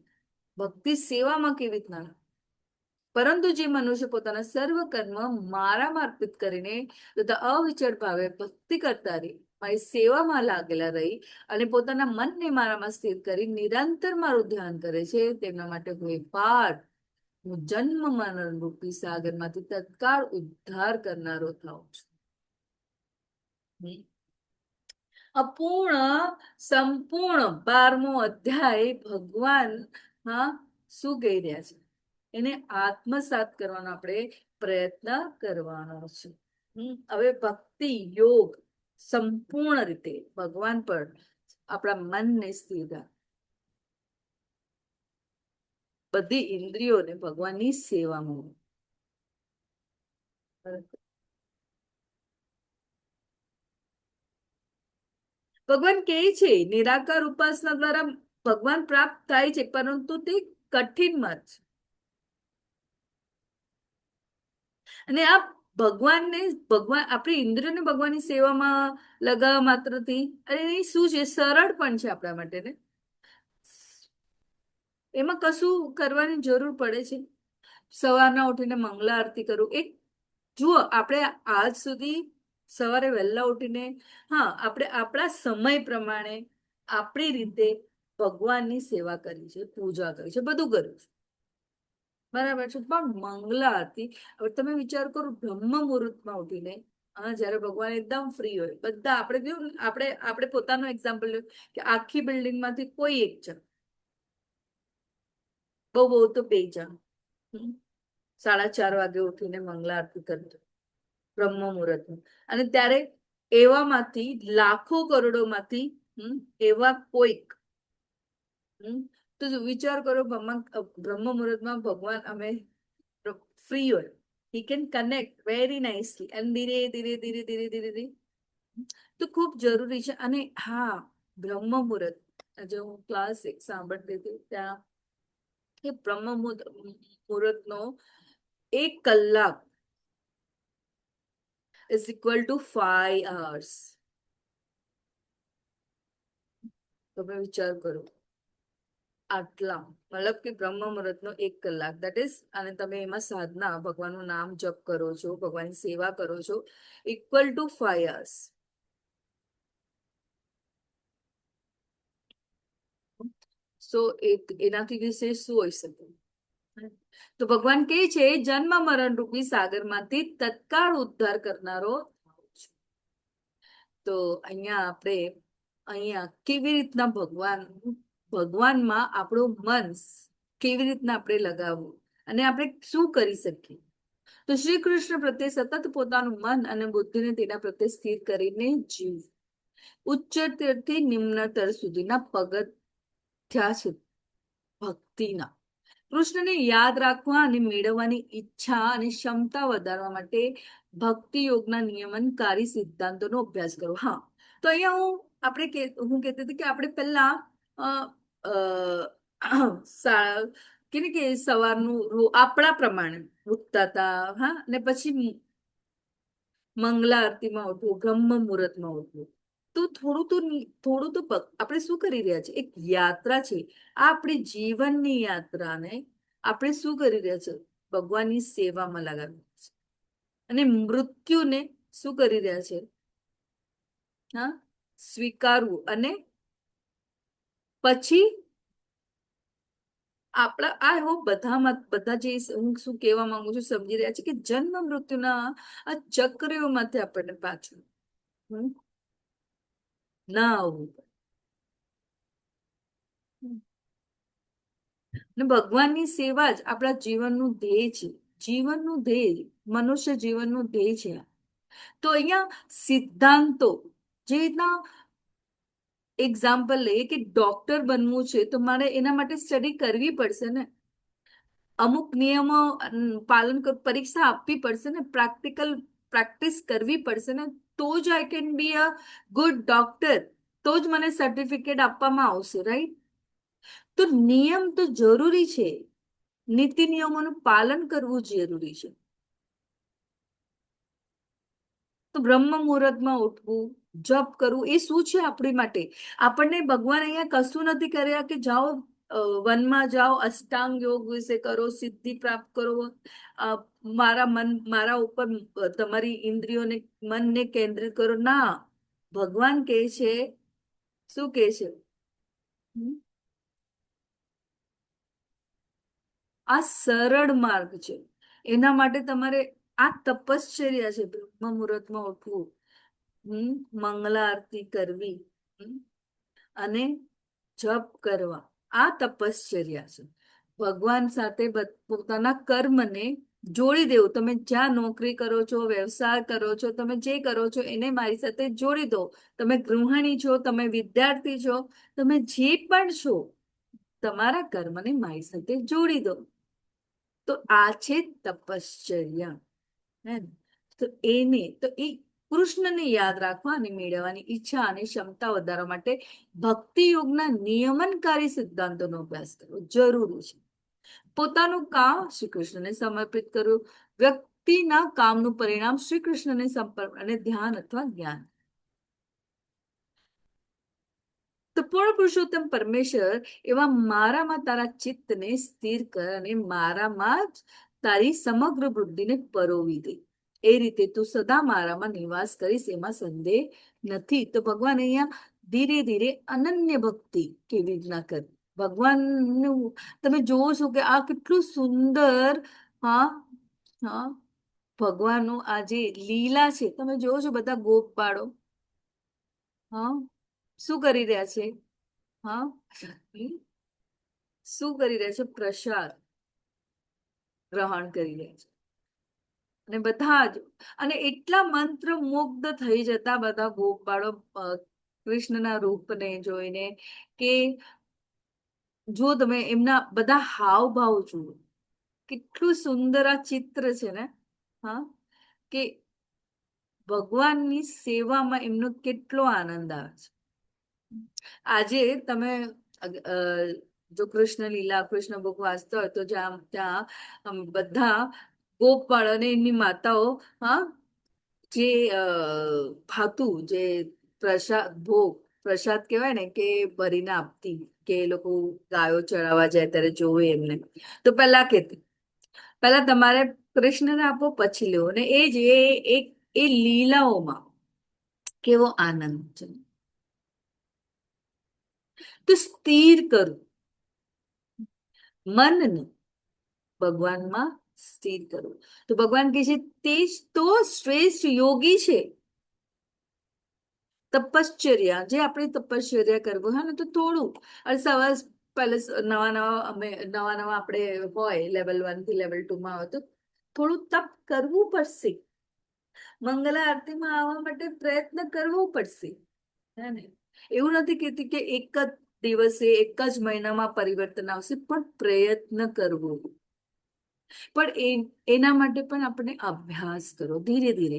ભક્તિ સેવામાં કેવી રીતના. પરંતુ જે મનુષ્ય પોતાના સર્વ કર્મ મારામાં અર્પિત કરીને તથા અવિચળ ભાવે ભક્તિ કરતા રહી, મારી સેવામાં લાગેલા રહી, અને પોતાના મનને મારામાં સ્થિર કરી નિરંતર મારું ધ્યાન કરે છે, તેમના માટે હું પાઠ હું જન્મ મરણ રૂપી સાગરમાંથી તત્કાળ ઉદ્ધાર કરનારો થાઉં છું. અપૂર્ણ સંપૂર્ણ 12મો અધ્યાય ભગવાન શું કહી રહ્યા છે એને આત્મસાત કરવાનો આપણે પ્રયત્ન કરવાનો છે. હવે ભક્તિ યોગ સંપૂર્ણ રીતે ભગવાન પર આપણા મનને સ્થિર બધી ઇન્દ્રિયોને ભગવાનની સેવામાં. ભગવાન કહે છે નિરાકાર ઉપાસના દ્વારા ભગવાન પ્રાપ્ત થાય છે, પરંતુ તે કઠિન માર્ગ છે. અને આ ભગવાન આપણી ઇન્દ્રિયોને ભગવાનની સેવામાં લગાવવા માત્રથી અરે એ શું છે, સરળ પણ છે આપણા માટે ને. એમાં કશું કરવાની જરૂર પડે છે. સવારના ઉઠીને મંગલા આરતી કરું. એક જુઓ, આપણે આજ સુધી સવારે વહેલા ઉઠીને આપણે આપણા સમય પ્રમાણે આપણી રીતે ભગવાનની સેવા કરી છે, પૂજા કરી છે, બધું કર્યું છે, બરાબર છે. પણ મંગલા આરતી, હવે તમે વિચાર કરો, બ્રહ્મ મુહૂર્તમાં ઉઠીને જયારે ભગવાન એકદમ ફ્રી હોય, બધા આપણે કેવું, આપણે પોતાનું એક્ઝામ્પલ લ્યો કે આખી બિલ્ડિંગ માંથી કોઈ એક જણ, બહુ તો 2 જણ 4:30 વાગે ઉઠીને મંગલા આરતી કરતો બ્રહ્મ મુહૂર્તમાં, અને ત્યારે એવામાંથી લાખો કરોડોમાંથી એવા કોઈક, તો વિચાર કરો, બ્રહ્મ મુહૂર્તમાં ભગવાન અમે ફ્રી હોય, he can connect very nicely and ધીરે ધીરે ધીરે ધીરે ધીરે ધીરે તો ખૂબ જરૂરી છે. અને બ્રહ્મ મુહૂર્ત, આજે હું ક્લાસ 1 સાંભળતી હતી ત્યાં કે બ્રહ્મ મુહૂર્તનો 1 કલાક is equal to 5 hours. તમે વિચાર કરો, આટલા મતલબ કે બ્રહ્મ મુહૂર્તનો 1 કલાક, દેટ ઇઝ, અને તમે એમાં સાધના, ભગવાનનું નામ જપ કરો છો, ભગવાનની સેવા કરો છો, ઇક્વલ ટુ 5 hours. સો એનાથી વિશે શું હોઈ શકે? તો ભગવાન કહે છે જન્મ મરણ રૂપી સાગરમાંથી તત્કાળ ઉદ્ધાર કરનારો. તો અહીંયા કેવી રીતના ભગવાનમાં આપણું મન કેવી રીતના આપણે લગાવવું અને આપણે શું કરી શકીએ? તો શ્રી કૃષ્ણ પ્રત્યે સતત પોતાનું મન અને બુદ્ધિને તેના પ્રત્યે સ્થિર કરીને જીવવું. ઉચ્ચતરથી નિમ્નતર સુધીના પગથિયા છે ભક્તિના. કૃષ્ણને યાદ રાખવા અને મેળવવાની ઈચ્છા અને ક્ષમતા વધારવા માટે ભક્તિ યોગના નિયમનકારી સિદ્ધાંતોનો અભ્યાસ કરો. તો અહીંયા હું કહેતી હતી કે આપણે પહેલા કે સવારનું આપણા પ્રમાણે ઉઠતા હતા, ને પછી મંગલા આરતીમાં ઉઠવું, બ્રહ્મ મુહૂર્તમાં ઉઠવું. તો થોડું તો આપણે શું કરી રહ્યા છીએ? એક યાત્રા છે આ, આપણી જીવનની યાત્રાને આપણે શું કરી રહ્યા છે? ભગવાનની સેવામાં લગાવી રહ્યા છે. અને મૃત્યુને શું કરી રહ્યા છે? સ્વીકારવું. અને પછી આપણા બધા જે હું શું કહેવા માંગુ છું સમજી રહ્યા છે કે જન્મ મૃત્યુના આ ચક્રમાંથી આપણને પાછું ના આવવું. ને ભગવાનની સેવા જ આપણા જીવનનું ધ્યેય છે. જીવનનું ધ્યેય, મનુષ્ય જીવનનું ધ્યેય છે. તો અહીંયા સિદ્ધાંતો, જે રીતના એક્ઝામ્પલ લઈએ કે ડોક્ટર બનવું છે તો મારે એના માટે સ્ટડી કરવી પડશે ને, અમુક નિયમો પાલન પરીક્ષા આપવી પડશે ને, પ્રેક્ટિસ કરવી પડશે ને, તો જ I can be a good doctor, તો જ મને સર્ટિફિકેટ આપવામાં આવશે, રાઈટ? તો નિયમ તો જરૂરી છે, નીતિ નિયમોનું પાલન કરવું જરૂરી છે. તો બ્રહ્મ મુહૂર્તમાં ઉઠવું, જપ કરવું, એ શું છે આપણી માટે? આપણને ભગવાન અહીંયા કશું નથી કર્યા કે જાઓ વનમાં જાઓ, અષ્ટાંગ યોગ વિશે કરો, સિદ્ધિ પ્રાપ્ત કરો, મારા ઉપર તમારી ઇન્દ્રિયોને, મનને કેન્દ્રિત કરો. ના, ભગવાન કહે છે, શું કહે છે? આ સરળ માર્ગ છે. એના માટે તમારે આ તપશ્ચર્યા છે. બ્રહ્મ મુહૂર્તમાં ઉઠવું, મંગલા આરતી કરવી, અને જપ કરવા, આ તપશ્ચર્યા છે. ભગવાન સાથે પોતાના કર્મને જોડી દેવું. તમે જ્યાં નોકરી કરો છો, વ્યવસાય કરો છો, તમે જે કરો છો એને મારી સાથે જોડી દો. તમે ગૃહિણી છો, તમે વિદ્યાર્થી છો, તમે જે પણ છો, તમારા કર્મને મારી સાથે જોડી દો. તો આ છે તપશ્ચર્યા. હે ને? તો એ કૃષ્ણને યાદ રાખવા અને મેળવવાની ઈચ્છા અને ક્ષમતા વધારવા માટે ભક્તિ યોગના નિયમનકારી સિદ્ધાંતોનો અભ્યાસ કરવો જરૂરી છે. પોતાનું કામ શ્રી કૃષ્ણને સમર્પિત કરવું, વ્યક્તિના કામનું પરિણામ શ્રી કૃષ્ણને સમર્પણ અને ધ્યાન અથવા જ્ઞાન. તો પૂર્ણ પુરુષોત્તમ પરમેશ્વર, એવા મારામાં તારા ચિત્તને સ્થિર કર અને મારામાં જ તારી સમગ્ર બુદ્ધિને પરોવી દે. એ રીતે તું સદા મારામાં નિવાસ કરીશ, એમાં સંદેહ નથી. તો ભગવાન અહીંયા ધીરે ધીરે અનન્ય ભક્તિ કેવી રીતના કરવી. ભગવાનનું તમે જોવો છો કે આ કેટલું સુંદર, હા હા, ભગવાનનું આ જે લીલા છે તમે જોવો છો. બધા ગોપ બાળો હા શું કરી રહ્યા છે? હા શું કરી રહ્યા છે? પ્રસાદ ગ્રહણ કરી રહ્યા છે. અને બધા જ, અને એટલા મંત્ર મુગ્ધ થઈ જતા બધા ગોપાળો કૃષ્ણના રૂપને જોઈને, કે જો તમે એમના બધા હાવભાવ જુઓ, કેટલું સુંદર આ ચિત્ર છે ને. હા, કે ભગવાનની સેવામાં એમનો કેટલો આનંદ આવે છે. આજે તમે જો કૃષ્ણ લીલા, કૃષ્ણ બુક વાંચતા હોય તો ત્યાં બધા ગોપાળ અને એમની માતાઓ, હા, જે ભાતું, જે પ્રસાદ કહેવાય ને, કે ભરીને આપતી, કે એ લોકો ગાયો ચડાવવા જાય ત્યારે જોવે એમને, તો પહેલા તમારે કૃષ્ણને આપો, પછી લેવો. ને એ જ એ લીલાઓમાં કેવો આનંદ છે. તો સ્થિર કરું મનને, ભગવાનમાં સ્થિર કરવું. તો ભગવાન કહે છે તે જ તો શ્રેષ્ઠ યોગી છે. તપશ્ચર્યા, જે આપણે તપશ્ચર્યા કરવું હોય ને, તો થોડું સવાર પહેલા નવા આપણે હોય લેવલ 1 થી લેવલ 2 માં હોય તો થોડું તપ કરવું પડશે. મંગલા આરતીમાં આવવા માટે પ્રયત્ન કરવો પડશે. હે ને? એવું નથી કહેતી કે એક જ દિવસે, એક જ મહિનામાં પરિવર્તન આવશે, પણ પ્રયત્ન કરવો. પણ એના માટે પણ આપણે અભ્યાસ કરો ધીરે ધીરે.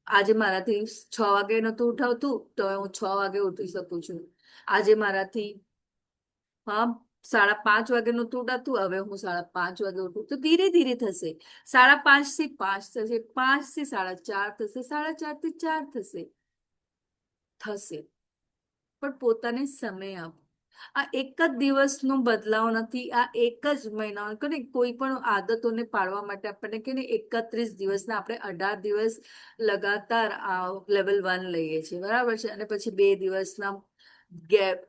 આજે મારાથી 6 વાગે નતું ઉઠાવતું, તો હું 6 વાગે ઉઠી શકું છું. આજે મારાથી 5:30 વાગે નતું ઉઠાતું, હવે હું 5:30 વાગે ઉઠું. તો ધીરે ધીરે થશે. 5:30 થી 5 થશે, 5 થી 4:30 થશે, 4:30 થી 4 થશે. પણ પોતાને સમય આપો. આ એક જ દિવસનો બદલાવ નથી, આ એક જ મહિના. કોઈ પણ આદતોને પાડવા માટે આપણને કે 31 દિવસના આપણે 18 દિવસ લગાતાર લેવલ 1 લઈએ છીએ, બરાબર છે. અને પછી 2 દિવસના ગેપ,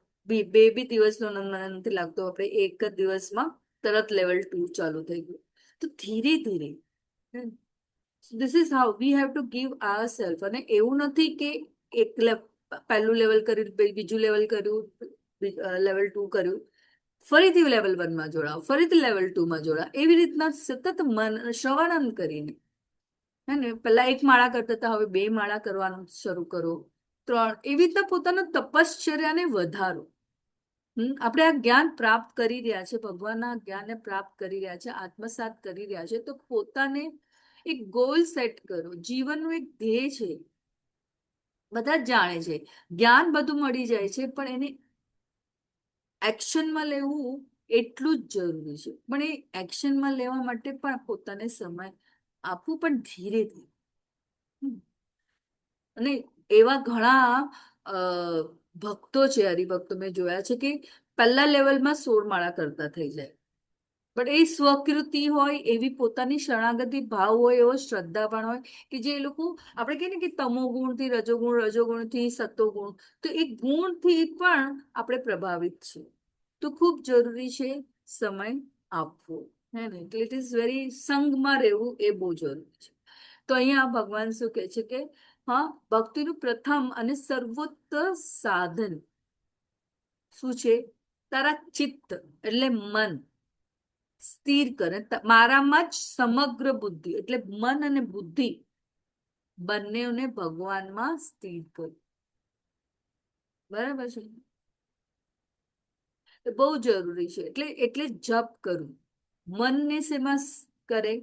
બે દિવસનો મને નથી લાગતો આપણે એક જ દિવસમાં તરત લેવલ 2 ચાલુ થઈ ગયું. તો ધીરે ધીરે this is how we have to give our self. અને એવું નથી કે પહેલું લેવલ કર્યું, બીજું લેવલ કર્યું, લેવલ 2 કર્યું, ફરીથી લેવલ 1 માં જોડાઓ, ફરીથી લેવલ 2 માં જોડાઓ. એવી રીતના સતત શ્રવણન કરીને, હે ને, પહેલા 1 માળા કરતા હતા, હવે 2 માળા કરવાનું શરૂ કરો, 3. એવી રીતના પોતાનું તપશ્ચર્યાને વધારો. આપણે આ જ્ઞાન પ્રાપ્ત કરી રહ્યા છે, ભગવાનના જ્ઞાનને પ્રાપ્ત કરી રહ્યા છે, આત્મસાત કરી રહ્યા છે, તો પોતાને એક ગોલ સેટ કરો. જીવનનું એક ધ્યેય છે. બધા જ જાણે છે જ્ઞાન બધું મળી જાય છે, પણ એને એક્શનમાં લેવું એટલું જ જરૂરી છે. પણ એ એક્શનમાં લેવા માટે પણ પોતાને સમય આપવું, પણ ધીરે ધીરે. અને એવા ઘણા ભક્તો છે, હરિભક્તો મેં જોયા છે, કે પહેલા લેવલમાં 16 માળા કરતા થઈ જાય. પણ એ સ્વકૃતિ હોય, એવી પોતાની શરણાગતિ ભાવ હોય, એવો શ્રદ્ધા પણ હોય, કે જે એ લોકો, આપણે કહીએ ને કે તમો ગુણથી રજોગુણ, રજોગુણથી સત્વગુણ, તો એ ગુણથી પણ આપણે પ્રભાવિત છીએ. તો ખૂબ જરૂરી છે સમય આપવો. હે ને, એટલે ઇટ ઇઝ વેરી સંગમાં રહેવું એ બહુ જરૂરી છે. તો અહીંયા ભગવાન શું કહે છે કે હા, ભક્તિનું પ્રથમ અને સર્વોત્તમ સાધન શું છે? તારા ચિત્ત એટલે મન સ્થિર કરે, મારામાં જ સમગ્ર બુદ્ધિ એટલે મન અને બુદ્ધિ બંનેને ભગવાનમાં સ્થિર કર. બરાબર છે, એ બહુ જરૂરી છે. એટલે એટલે જપ કરવું. મનને શેમાં કરે?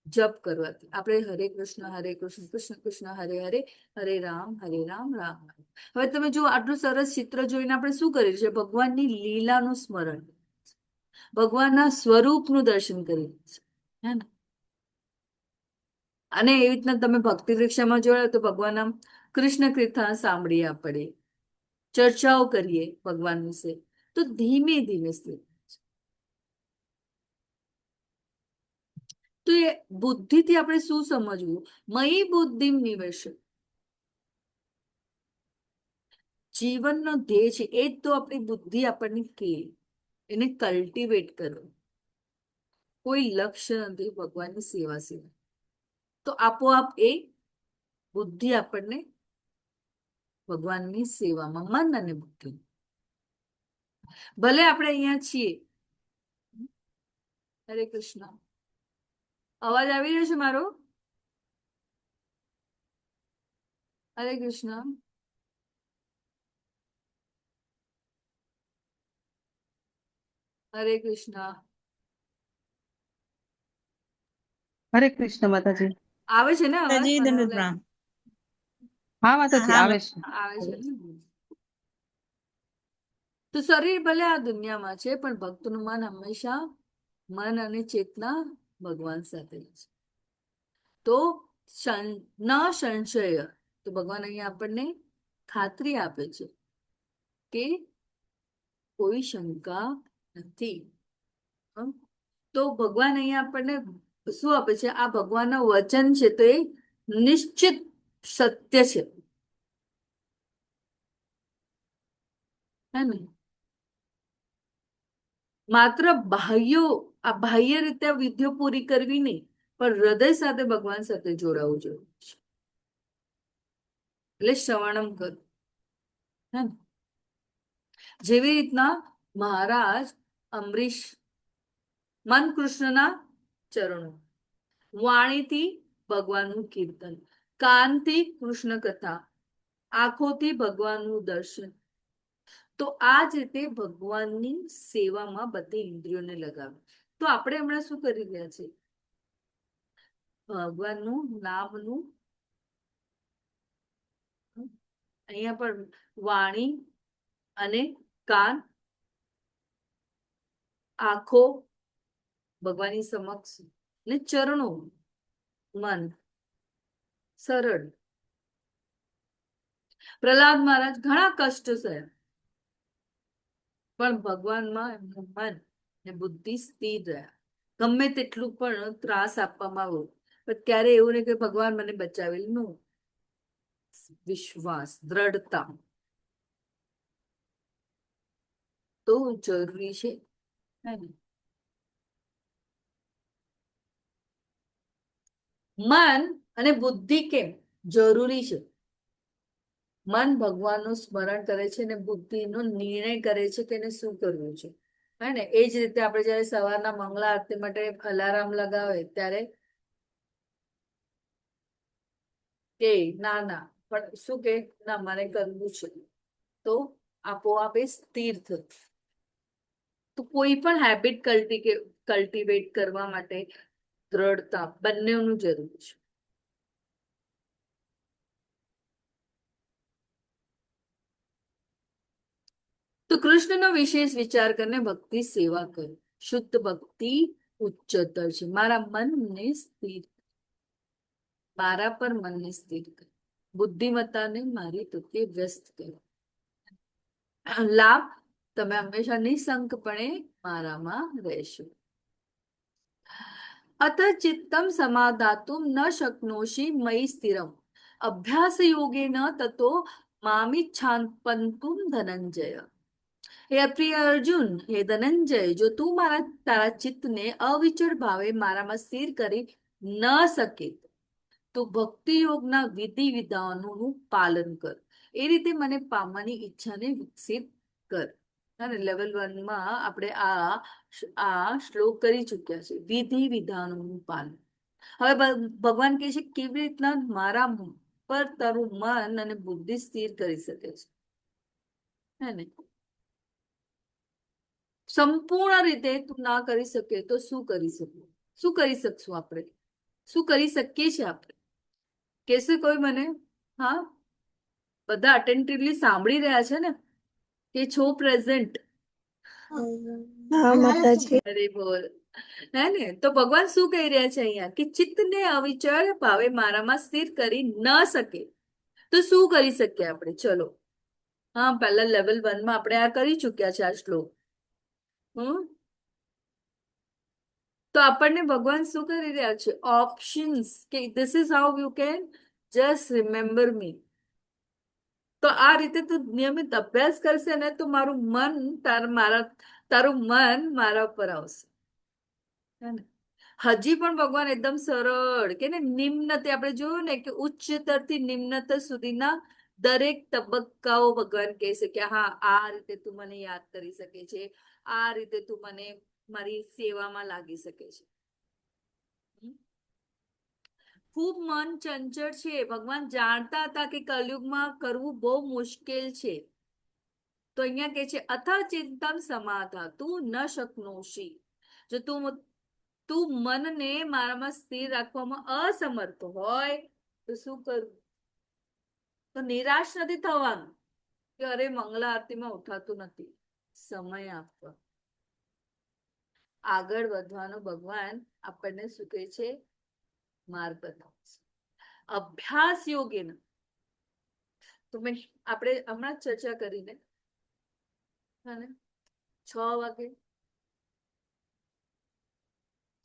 જપ કરવાથી. આપણે હરે કૃષ્ણ કૃષ્ણ કૃષ્ણ હરે હરે, હરે રામ રામ રામ. હવે તમે જો આટલું સરસ ચિત્ર જોઈને આપણે શું કરીએ છીએ? ભગવાનની લીલાનું સ્મરણ, ભગવાનના સ્વરૂપનું દર્શન કરીએ છીએ, હે ને. અને એવી રીતના તમે ભક્તિ પરીક્ષામાં જોયો તો ભગવાનના કૃષ્ણ કીર્તન સાંભળીએ, આપણે ચર્ચાઓ કરીએ ભગવાન વિશે, તો ધીમે ધીમે સ્થિર. તો એ બુદ્ધિથી આપણે શું સમજવું? મયી બુદ્ધિ નિવેશ, જીવનનો ધ્યેય છે એ જ તો આપણી બુદ્ધિ આપણને કે એને કલ્ટિવેટ કરો. કોઈ લક્ષ્ય નથી ભગવાનની સેવા સિવાય. તો આપોઆપ એ બુદ્ધિ આપણને ભગવાનની સેવામાં, મન અને બુદ્ધિ. ભલે આપણે અહીંયા છીએ. હરે કૃષ્ણ. અવાજ આવી રહ્યો છે મારો? હરે કૃષ્ણ. હરે કૃષ્ણ. હરે કૃષ્ણ માતાજી. આવે છે ને અવાજ? માતાજી, મને દંડવત ઓલા- પ્રણામ. હા માતાજી, હા, આવે છે. આવે છે ને. તો શરીર ભલે આ દુનિયામાં છે, પણ ભક્તનું મન હંમેશા, મન અને ચેતના ભગવાન સાથે છે. તો ન સંશય, તો ભગવાન અહીંયા આપણને ખાતરી આપે છે કે કોઈ શંકા નથી. તો ભગવાન અહીંયા આપણને શું આપે છે? આ ભગવાનના વચન છે તો એ નિશ્ચિત સત્ય છે, હે ને. માત્ર આ બાહ્ય રીતે વિધિઓ પૂરી કરવી નહીં, પણ હૃદય સાથે ભગવાન સાથે જોડાવું જોઈએ. એટલે શ્રવણમ કર, હે ને. જેવી રીતના મહારાજ અમરીશ મન કૃષ્ણના ચરણો, વાણીથી ભગવાનનું કીર્તન, કાનથી કૃષ્ણ કથા, આંખોથી ભગવાનનું દર્શન. તો આ જ રીતે ભગવાનની સેવામાં બધી ઇન્દ્રિયોને લગાવે. તો આપણે હમણાં શું કરી રહ્યા છે? ભગવાનનું નામનું, અહીંયા પણ વાણી અને કાન, આંખો ભગવાનની સમક્ષ, ને ચરણો મન સરળ. પ્રહલાદ મહારાજ ઘણા કષ્ટ સહ્યા, પણ ભગવાનમાં એમનું મન ને બુદ્ધિ સ્થિર રહ્યા. ગમે તેટલું પણ ત્રાસ આપવામાં આવ્યો, પણ ત્યારે એવું નહીં કે ભગવાન મને બચાવેલું. વિશ્વાસ, દ્રઢતા તો જરૂરી છે, હે ને. મન અને બુદ્ધિ કેમ જરૂરી છે? મન ભગવાનનું સ્મરણ કરે છે ને બુદ્ધિનો નિર્ણય કરે છે કે એને શું કરવું છે, હે ને. એ જ રીતે આપણે જયારે સવારના મંગળા આરતી માટે અલાર્મ લગાવે ત્યારે કે ના ના, પણ શું કે ના, મારે કરવું છે, તો આપોઆપ એ સ્થિર થતું. તો કોઈ પણ હેબિટ કલ્ટિવેટ કરવા માટે દ્રઢતા બંનેનું જરૂર છે. તો કૃષ્ણનો વિશેષ વિચાર કરીને ભક્તિ સેવા કરો. શુદ્ધ ભક્તિ ઉચ્ચતર છે. મારા મનને સ્થિર, મારા પર મનને સ્થિર કર, બુદ્ધિમત્તાને મારી પ્રત્યે વ્યસ્ત કરો. લાભ, તમે હંમેશા નિશંકપણે મારામાં રહેશો. અત ચિત્તમ સમાધાતુમ ન શક્નોષિ મયી સ્થિરમ અભ્યાસ યોગેન તતો મામિચ્છાન્પંતુમ ધનંજય. હે પ્રિય અર્જુન, હે ધનંજય, જો તું તારા ચિત્તને અવિચળ ભાવે મારામાં સ્થિર કરી ન શકે તો ભક્તિ યોગના વિધિ વિધાનોનું પાલન કર. એ રીતે મને પામવાની ઈચ્છાને વિકસિત કર. અને લેવલ 1 માં આપણે આ શ્લોક કરી ચૂક્યા છે, વિધિ વિધાનોનું પાલન. હવે ભગવાન કહે છે કેવી રીતના મારા પર તારું મન અને બુદ્ધિ સ્થિર કરી શકે છે, હે ને? સંપૂર્ણ રીતે તું ના કરી શકે તો શું કરી શકું? શું કરી શકશું આપણે? શું કરી શકીએ છીએ આપણે? કેસે કોઈ મને? હા, બધા અટેન્ટિવલી સાંભળી રહ્યા છે ને? કે છો પ્રેઝન્ટ? હા માતાજી. અરે બોલ. હે ને? તો ભગવાન શું કહી રહ્યા છે અહીંયા કે ચિત્તને અવિચળ ભાવે મારામાં સ્થિર કરી ન શકે તો શું કરી શકીએ આપણે? ચલો, હા, પહેલા લેવલ 1 માં આપણે આ કરી ચુક્યા છે આ શ્લોક. તો આપણને ભગવાન શું કરી રહ્યા છે? ઓપ્શન્સ, કે this is how you can just remember me. તો આ રીતે તું નિયમિત અભ્યાસ કરશે ને તો તારું મન મારા ઉપર આવશે. હજી પણ ભગવાન એકદમ સરળ કે ને નિમ્નતે, આપણે જોયું ને કે ઉચ્ચતરથી નિમ્નતર સુધીના દરેક તબક્કાઓ ભગવાન કહે છે કે હા, આ રીતે તું મને યાદ કરી શકે છે, આ રીતે તું મને મારી સેવામાં લાગી શકે છે. ખૂબ મન ચંચળ છે. ભગવાન જાણતા હતા કે કલયુગમાં કરવું બહુ મુશ્કેલ છે. તો અહીંયા કે છે અથ ચિંતમ સમાધા તું ન શક્નોષી. જો તું મનને મારામાં સ્થિર રાખવામાં અસમર્થ હોય તો શું કરવું? તો નિરાશ નથી થવાનું કે અરે મંગળા આરતીમાં ઉઠાતું નથી. સમય આપવા, આગળ વધવાનો ભગવાન આપણને શું કહે છે? માર્ગ બતાવશે. અભ્યાસ યોગેન, તો આપણે હમણાં ચર્ચા કરીને 6 વાગે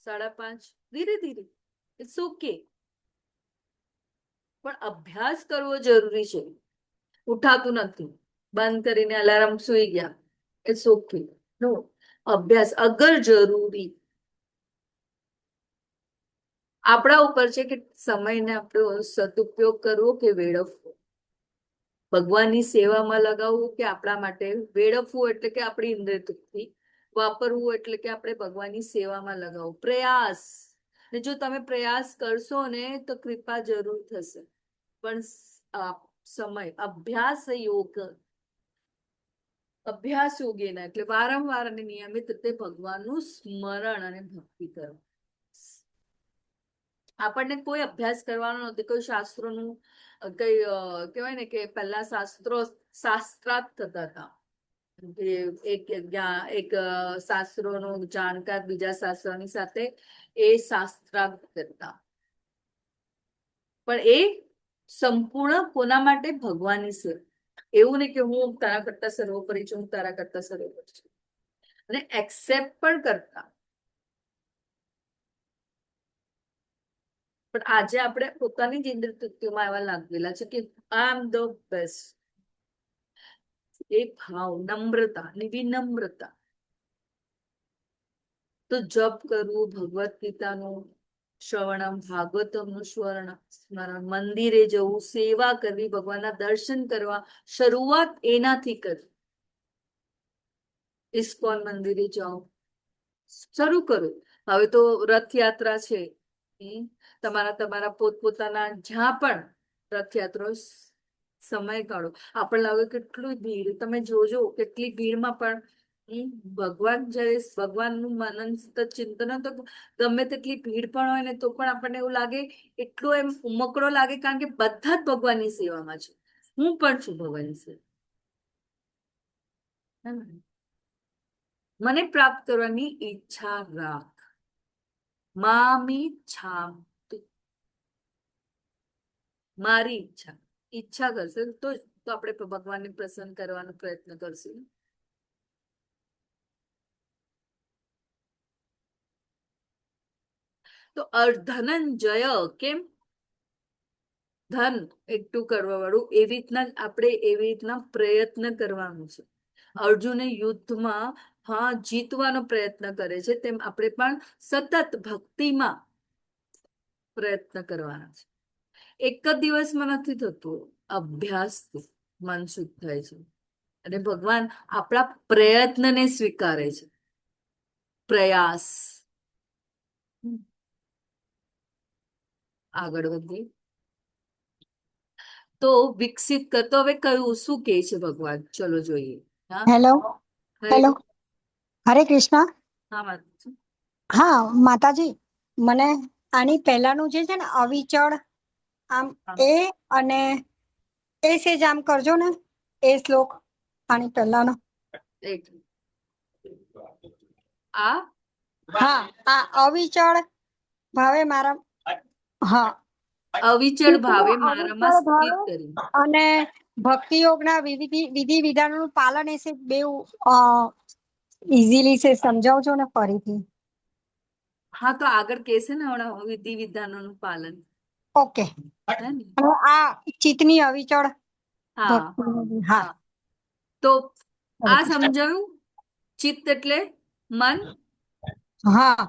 5:30 ધીરે ધીરે, ઇટ્સ ઓકે, પણ અભ્યાસ કરવો જરૂરી છે. ઉઠાતું નથી, બંધ કરીને અલાર્મ સુઈ ગયા, ઇટ્સ ઓકે. નો, અભ્યાસ અગર જરૂરી. આપણા ઉપર છે કે સમયને આપણે સદુપયોગ કરવો કે વેડફવો. ભગવાનની સેવામાં લગાવવું કે આપણા માટે વેડફવું, એટલે કે આપણી ઇન્દ્રિય તૃપ્તિ. વાપરવું એટલે કે આપણે ભગવાનની સેવામાં લગાવવું. પ્રયાસ, ને જો તમે પ્રયાસ કરશો ને તો કૃપા જરૂર થશે. પણ સમય, અભ્યાસ યોગેના એટલે વારંવાર અને નિયમિત રીતે ભગવાનનું સ્મરણ અને ભક્તિ કરો. આપણને કોઈ અભ્યાસ કરવાનો નથી, કોઈ શાસ્ત્રોનું કઈ કહેવાય ને કે પહેલા શાસ્ત્રાર્થ થતા હતા. એક શાસ્ત્રોનો જાણકાર બીજા શાસ્ત્રોની સાથે એ શાસ્ત્રાર્થ કરતા. પણ એ સંપૂર્ણ કોના માટે? ભગવાનની સેવા. એવું નહીં કે હું તારા કરતા સર્વોપરી છું, હું તારા કરતા સર્વોપરી છું, અને એક્સેપ્ટ પણ કરતા. પણ આજે આપણે પોતાની જ ઇન્દ્રિય તૃપ્તિમાં એવા લાગેલા છે કે આઈ એમ ધ બેસ્ટ. એ ભાવ, નમ્રતા ને વિનમ્રતા. તો જપ કરવું, ભગવદ્ ગીતાનું શ્રવણમ, ભાગવતમનું સ્મરણ, મંદિરે જવું, સેવા કરવી, ભગવાનના દર્શન કરવા, શરૂઆત એનાથી કરવી. ઇસ્કોન મંદિરે જાઓ, શરૂ કરો. હવે તો રથયાત્રા છે, તમારા પોતપોતાના જ્યાં પણ રથયાત્રા સમય કાઢો. આપણને લાગે કેટલું ભીડ, તમે જોજો કેટલી ભીડમાં પણ ભગવાનનું મનન ચિંતન તો ગમે તેટલી ભીડ પણ હોય ને તો પણ આપણને એવું લાગે, એટલો એમ ઉમકડો લાગે, કારણ કે બધા જ ભગવાનની સેવામાં છે. હું પણ છું ભગવાનની સેવા. મને પ્રાપ્ત કરવાની ઈચ્છા રાખ. મારી ઈચ્છા કરશે તો આપણે ભગવાનને પ્રસન્ન કરવાનો પ્રયત્ન કરશું. તો ધનંજય, કેમ? ધન એકઠું કરવા વાળું. એવી રીતના આપણે પ્રયત્ન કરવાનું છે. અર્જુને યુદ્ધમાં જીતવાનો પ્રયત્ન કરે છે, તેમ આપણે પણ સતત ભક્તિમાં પ્રયત્ન કરવાના છે. એક જ દિવસમાં નથી થતું, અભ્યાસથી મન શુદ્ધ થાય છે અને ભગવાન આપણા પ્રયત્નને સ્વીકારે છે. પ્રયાસ. આગળ વધીએ. તો વિકસિત કરતો હવે કયું શું કહે છે ભગવાન, ચલો જોઈએ. હા, હેલો હરે હેલો હરે કૃષ્ણ. હા માતાજી. હા માતાજી, મને આની પહેલાનું જે છે ને અવિચળ આમ હા, એ અને એ સેજ આમ કરજો ને, એ શ્લોક આની પહેલાનો. એક આ હા, આ અવિચળ ભાવે મારા, હા, અવિચળ ચિત્તનો ભાવે મારામાં અવિચળ સ્થિત ભાવે કરી. અને ભક્તિ યોગના વિધિ વિધાનોનું પાલન એ છે બેઉ ઇઝીલી છે, સમજાવજો ને ફરીથી. હા, તો આગળ કહેશે ને હમણાં વિધિ વિધાનોનું પાલન. ઓકે. હે ને? અને આ ચિત્તની અવિચળ હા ભક્તિ, હા. હા. તો હરે આ કૃષ્ણ. સમજાયું. ચિત્ત એટલે મન. હા,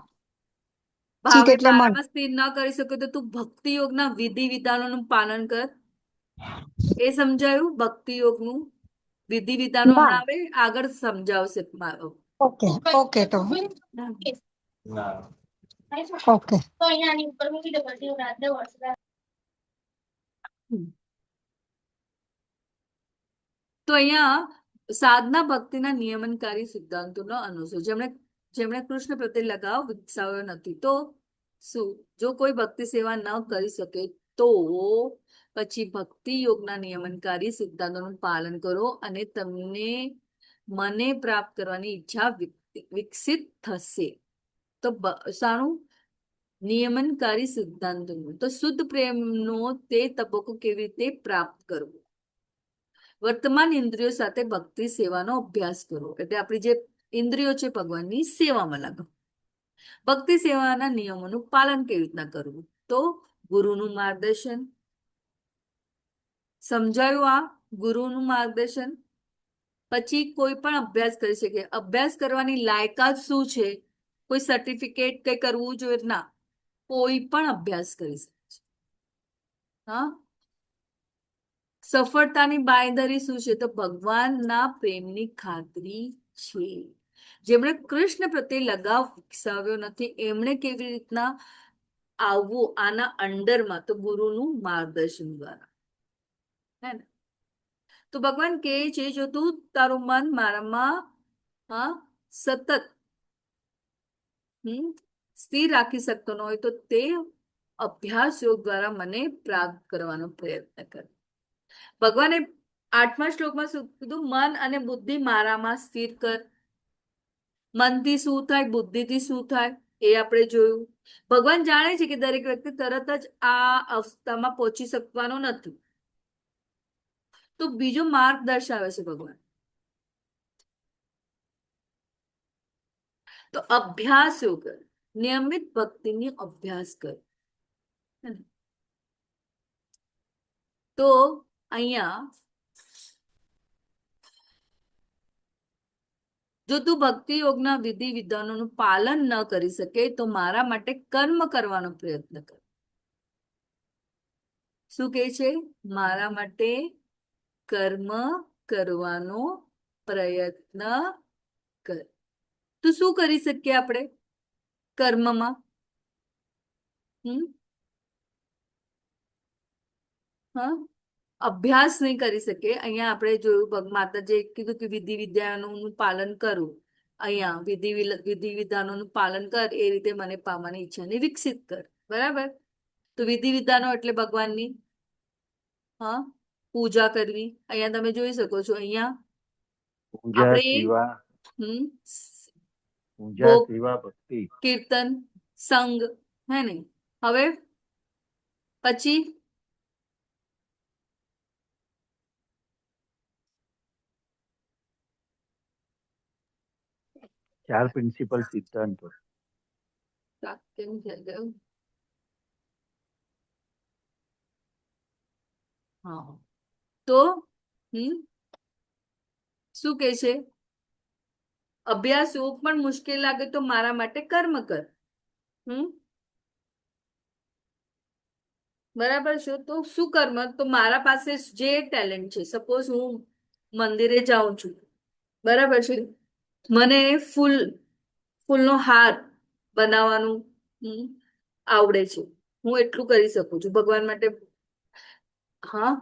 ચિત્ત ભાવે એટલે મન. મારામાં સ્થિર ન કરી શકો તો તું ભક્તિ યોગના વિધિ વિધાનોનું પાલન કર, એ સમજાયું. ભક્તિ યોગનું વિધિ વિધાનો ના, હમણાં આવે આગળ સમજાવશે. Okay okay. તો ઓકે. તો અહીંયા સાધના ભક્તિના નિયમનકારી સિદ્ધાંતોનો અનુસર, જેમણે જેમણે કૃષ્ણ પ્રત્યે લગાવ વિકસાવ્યો નથી, તો શું? જો કોઈ ભક્તિ સેવા ન કરી શકે તો પછી ભક્તિ યોગના નિયમનકારી સિદ્ધાંતોનું પાલન કરો અને તમને મને પ્રાપ્ત કરવાની ઈચ્છા વિકસિત થશે. તો શાનું નિયમનકારી સિદ્ધાંતોનું? તો શુદ્ધ પ્રેમનો તે તબક્કો કેવી રીતે પ્રાપ્ત કરવો? વર્તમાન ઇન્દ્રિયો સાથે ભક્તિ સેવાનો અભ્યાસ કરો, એટલે આપણી જે ઇન્દ્રિયો છે ભગવાનની સેવામાં લગાવો. ભક્તિ સેવાના નિયમોનું પાલન કેવી રીતના કરવું? તો ગુરુનું માર્ગદર્શન. સમજાયું આ ગુરુનું માર્ગદર્શન. પછી કોઈ પણ અભ્યાસ કરી શકે. અભ્યાસ કરવાની લાયકાત શું છે? કોઈ સર્ટિફિકેટ કઈ કરવું જોઈએ ના, કોઈ પણ અભ્યાસ કરી શકે છે. હા, સફળતાની બાંયધરી શું છે? તો ભગવાનના પ્રેમની ખાતરી છે. જેમણે કૃષ્ણ પ્રત્યે લગાવ વિકસાવ્યો નથી એમણે કેવી રીતના આવવું આના અંડરમાં? તો ગુરુનું માર્ગદર્શન દ્વારા. હે ને? તો ભગવાન કહે છે, જો તું તારું મન મારામાં સતત સ્થિર રાખી શકતો ન હોય તો તે અભ્યાસ યોગ દ્વારા મને પ્રાપ્ત કરવાનો પ્રયત્ન કર. ભગવાને 8મા શ્લોકમાં શું કીધું? મન અને બુદ્ધિ મારામાં સ્થિર કર. મનથી શું થાય, બુદ્ધિથી શું થાય એ આપણે જોયું. ભગવાન જાણે છે કે દરેક વ્યક્તિ તરત જ આ અવસ્થામાં પહોંચી શકવાનો નથી, તો બીજો માર્ગ દર્શાવે છે ભગવાન. તો અભ્યાસ યોગ, નિયમિત ભક્તિની અભ્યાસ કર. તો અહીંયા જો તું ભક્તિ યોગના વિધિ વિધાનોનું પાલન ન કરી શકે તો મારા માટે કર્મ કરવાનો પ્રયત્ન કર. શું કહે છે? મારા માટે કર્મ કરવાનો પ્રયત્ન કર. તો શું કરી શકીએ આપણે કર્મમાં? હા, અભ્યાસ નહીં કરી શકે. અહીંયા આપણે જોયું માતાજીએ કીધું કે વિધિ વિધાનોનું પાલન કરું. અહીંયા વિધિ વિધાનોનું પાલન કર, એ રીતે મને પામવાની ઈચ્છાને વિકસિત કર. બરાબર? તો વિધિ વિધાનો એટલે ભગવાનની પૂજા કરવી. અહીંયા તમે જોઈ શકો છો. અહીંયા પૂજા આપણે સેવા, હમ પૂજા ભોગ, સેવા ભક્તિ. કીર્તન, સંગ, હે ને? હવે પછી 4 પ્રિન્સિપલ સિદ્ધાંતો. કેમ થઈ ગયું? હા, તો શું કે છે? અભ્યાસ યોગ પણ મુશ્કેલ લાગે તો મારા માટે કર્મ કર. બરાબર છે. તો શું કર્મ? તો મારા પાસે જે ટેલેન્ટ છે, સપોઝ હું મંદિરે જાઉં છું, બરાબર છે, મને ફૂલનો હાર બનાવવાનું આવડે છે, હું એટલું કરી શકું છું ભગવાન માટે. હા,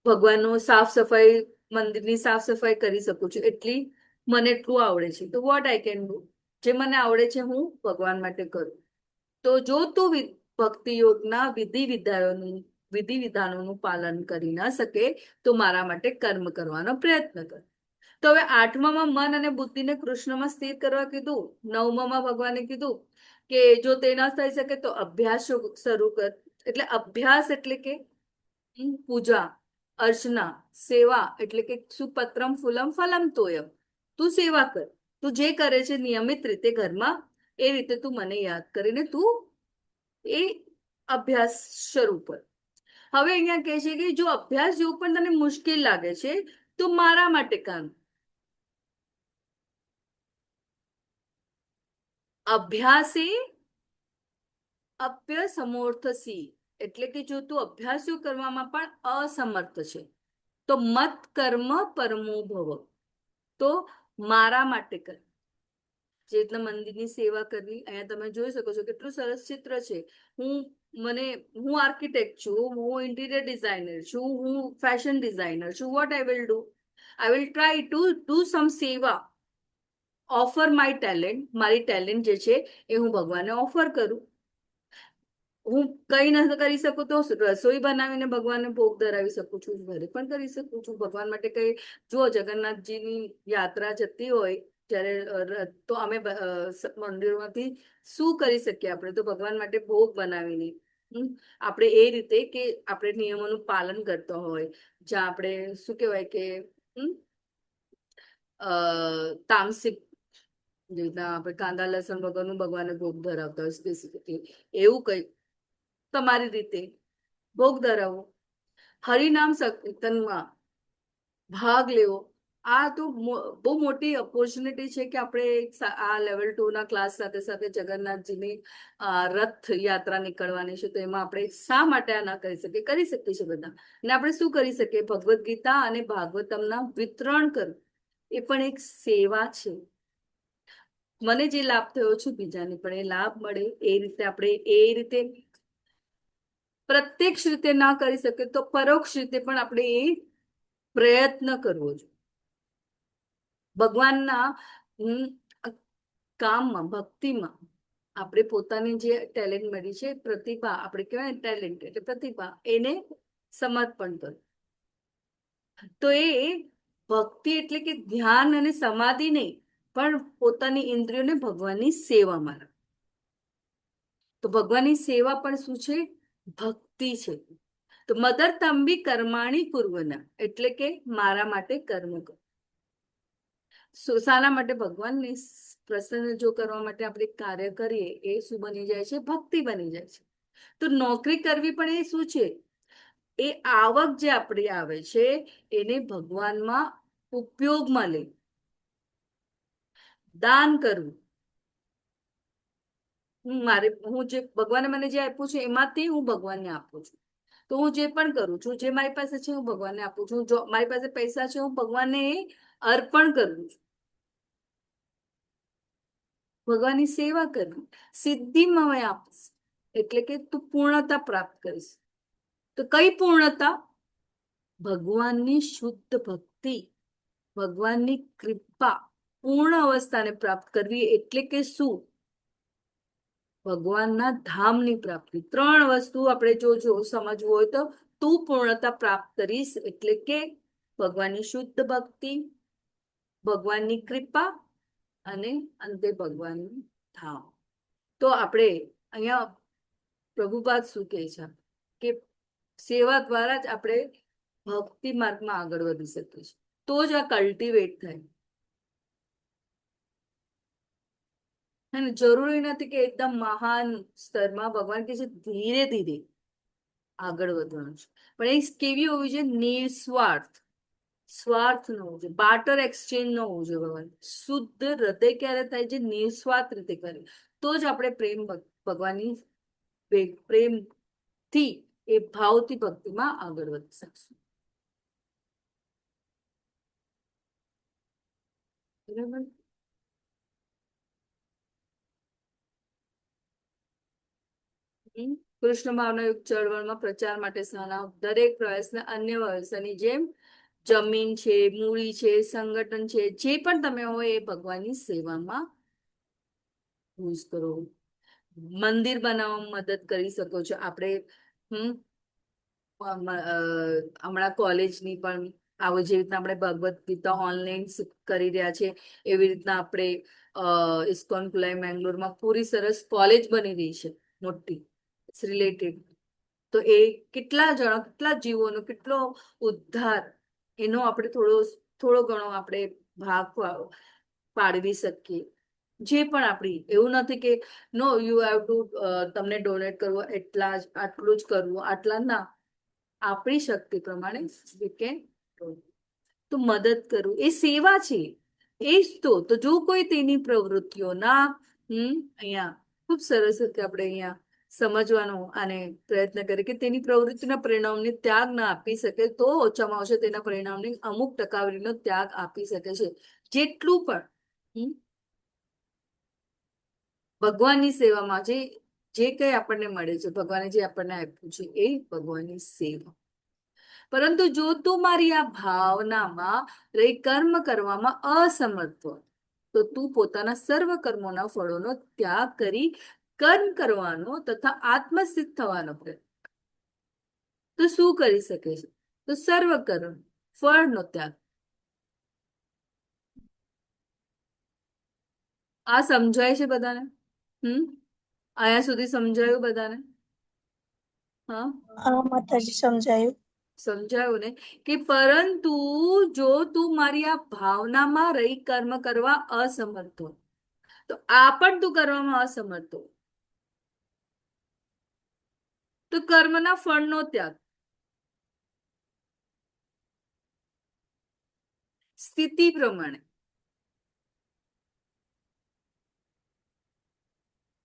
ભગવાનનું સાફ સફાઈ, મંદિરની સાફ સફાઈ કરી શકું છું, એટલી મને એટલું આવડે છે. તો વોટ આઈ કેન ડુ, જે મને આવડે છે હું ભગવાન માટે કરું. તો જો તું ભક્તિ યોગના વિધિ વિધાનોનું પાલન કરી ના શકે તો મારા માટે કર્મ કરવાનો પ્રયત્ન કર. તો હવે 8મામાં મન અને બુદ્ધિને કૃષ્ણમાં સ્થિર કરવા કીધું. 9મામાં ભગવાને કીધું કે જો તે ન થઈ શકે તો અભ્યાસ શરૂ કર. એટલે અભ્યાસ એટલે કે પૂજા, અર્ચના, સેવા, એટલે કે સુપત્રમ ફૂલમ ફલમ તોયમ. તું સેવા કર, તું જે કરે છે નિયમિત રીતે ઘરમાં, એ રીતે તું મને યાદ કરીને તું એ અભ્યાસ શરૂ કર. હવે અહીંયા કહે છે કે જો અભ્યાસ જેવું પણ તને મુશ્કેલ લાગે છે તો મારા માટે કામ. અભ્યાસે અપ્ય સમોર્થસી, એટલે કે જો તું અભ્યાસો કરવામાં પણ અસમર્થ છે તો મત કર્મ પરમો ભવ, તો મારા માટે કર. જે રીતના મંદિરની સેવા કરવી, અહીંયા તમે જોઈ શકો છો કેટલું સરસ ચિત્ર છે. હું આર્કિટેક્ટ છું, હું ઇન્ટિરિયર ડિઝાઇનર છું, હું ફેશન ડિઝાઇનર છું. What I will do, I will try to do સમ સેવા, ઓફર માય ટેલેન્ટ. મારી ટેલેન્ટ જે છે એ હું ભગવાનને ઓફર કરું. હું કઈ ન કરી શકું તો રસોઈ બનાવીને ભગવાનને ભોગ ધરાવી શકું છું, ઘરે પણ કરી શકું છું. ભગવાન માટે કઈ, જો જગન્નાથજીની યાત્રા જતી હોય ત્યારે તો અમે મંદિરોમાંથી શું કરી શકીએ? આપણે તો ભગવાન માટે ભોગ બનાવીને આપણે એ રીતે કે આપણે નિયમોનું પાલન કરતા હોય, જ્યાં આપણે શું કહેવાય કે તામસિક, જે રીતના આપણે કાંદા લસણ વગરનું ભગવાનને ભોગ ધરાવતા હોય સ્પેસિફિકલી, એવું કઈ તમારી રીતે ભોગ ધરાવો, હરિનામ સંકીર્તનમાં ભાગ લેવો. આ તો બહુ મોટી ઓપોર્ચ્યુનિટી છે કે આપણે આ લેવલ 2ના ક્લાસ સાથે સાથે જગન્નાથજીની રથ યાત્રા નીકળવાની છે. તો એમાં આપણે શા માટે આ ના કરી શકીએ? કરી શકીએ છીએ બધા. અને આપણે શું કરી શકીએ? ભગવદ્ ગીતા અને ભાગવતમના વિતરણ કરવું એ પણ એક સેવા છે. મને જે લાભ થયો છે બીજાને પણ એ લાભ મળે, એ રીતે આપણે એ રીતે પ્રત્યક્ષ રીતે ના કરી શકીએ તો પરોક્ષ રીતે પણ આપણે એ પ્રયત્ન કરવો જોઈએ. ભગવાનના કામમાં, ભક્તિમાં આપણે પોતાની જે ટેલેન્ટ મળી છે, પ્રતિભા, આપણે કહેવાય ટેલેન્ટ એટલે પ્રતિભા, એને સમર્પણ કરવું. તો એ ભક્તિ એટલે કે ધ્યાન અને સમાધિ નહીં, પણ પોતાની ઇન્દ્રિયોને ભગવાનની સેવામાં રાખવું. તો ભગવાનની સેવા પણ શું છે? ભક્તિ છે. તો મદર તંબી કર્માણી કુર્વના, એટલે કે મારા માટે કર્મ કરો. શાના માટે? ભગવાનને પ્રસન્ન જો કરવા માટે આપણે કાર્ય કરીએ, એ શું બની જાય છે? ભક્તિ બની જાય છે. તો નોકરી કરવી પણ એ શું છે? એ આવક જે આપણી આવે છે એને ભગવાનમાં ઉપયોગમાં લે. દાન કરવું, હું જે ભગવાને મને જે આપ્યું છે એમાંથી હું ભગવાનને આપું છું. તો હું જે પણ કરું છું, જે મારી પાસે છે હું ભગવાનને આપું છું. જો મારી પાસે પૈસા છે, હું ભગવાનને અર્પણ કરું છું. ભગવાનની સેવા કરવી, સિદ્ધિમય આપીશ, એટલે કે તું પૂર્ણતા પ્રાપ્ત કરીશ. તો કઈ પૂર્ણતા? ભગવાનની શુદ્ધ ભક્તિ, ભગવાનની કૃપા, પૂર્ણ અવસ્થાને પ્રાપ્ત કરવી. એટલે કે શું? ભગવાનના ધામની પ્રાપ્તિ. 3 વસ્તુ આપણે જો સમજવું હોય તો તું પૂર્ણતા પ્રાપ્ત કરીશ, એટલે કે ભગવાનની શુદ્ધ ભક્તિ, ભગવાનની કૃપા અને અંતે ભગવાનનું ધામ. તો આપણે અહીંયા પ્રભુપાદ શું કહે છે કે સેવા દ્વારા જ આપણે ભક્તિ માર્ગમાં આગળ વધી શકીએ છીએ. તો જ આ કલ્ટિવેટ થાય. અને જરૂરી નથી કે એકદમ મહાન સ્તરમાં. ભગવાન કે છે ધીરે ધીરે આગળ વધવાનું છે, પણ એ કેવી હોવી જોઈએ? નિસ્વાર્થ. સ્વાર્થ ન હોવું જોઈએ, બાર્ટર એક્સચેન્જ ન હોવું જોઈએ ભગવાન. શુદ્ધ હૃદય ક્યારે થાય છે? નિસ્વાર્થ રીતે કરે તો જ આપણે ભગવાનની પ્રેમથી એ ભાવથી ભક્તિમાં આગળ વધી શકશું. બરાબર. કૃષ્ણ ભાવના યુક્ત ચળવળમાં પ્રચાર માટે સહના દરેક પ્રયાસને અન્ય વ્યવસાયની જેમ જમીન છે, મૂડી છે, સંગઠન છે, જે પણ તમે હોય એ ભગવાનની સેવામાં યુઝ કરો. મંદિર બનાવવામાં મદદ કરી શકો છો આપણે. હમણાં કોલેજની પણ આવો જે રીતના આપણે ભગવદ્ ગીતા ઓનલાઈન કરી રહ્યા છે એવી રીતના આપણે ઇસ્કોન ખુલાઈ મેંગ્લોરમાં પૂરી સરસ કોલેજ બની રહી છે મોટી રિલેટેડ. તો એ કેટલા જીવોનો કેટલો ઉદ્ધાર એનો આપણે થોડો ઘણો આપણે ભાગ પાડવી શકીએ. જે પણ આપણી એવું નથી કે નો યુ હેવ ટુ તમને ડોનેટ કરવું આટલું જ કરવું આટલા ના, આપણી શક્તિ પ્રમાણે we can તો મદદ કરવું એ સેવા છે. એ જ તો જો કોઈ તેની પ્રવૃત્તિઓના અહીંયા ખૂબ સરસ રીતે આપણે અહીંયા સમજવાનો અને પ્રયત્ન કરીએ કે તેની પ્રવૃત્તિના પરિણામને ત્યાગ ના આપી શકે તો ઓછામાં ઓછા તેના પરિણામની અમુક ટકાવારીનો ત્યાગ આપી શકે છે. જેટલું પણ ભગવાનની સેવામાં જે કંઈ આપણને મળે છે, ભગવાને જે આપણને આપ્યું છે એ ભગવાનની સેવા. પરંતુ જો તું મારી આ ભાવનામાં રહી કર્મ કરવામાં અસમર્થ હોય તો તું પોતાના સર્વ કર્મોના ફળોનો ત્યાગ કરી કર્મ કરવાનો તથા આત્મસિદ્ધ થવાનો પ્રયત્ન તો શું કરી શકે છે? તો સર્વ કર્મ ફળનો ત્યાગ. આ સમજાય છે બધાને? અહીંયા સુધી સમજાયું બધાને? હા, હા માતાજી, સમજાયું. સમજાયું ને? કે પરંતુ જો તું મારી આ ભાવનામાં રહી કર્મ કરવા અસમર્થ હોય તો આ પણ તું કરવામાં અસમર્થ હોય તો કર્મના ફળનો ત્યાગ. સ્થિતિ પ્રમાણે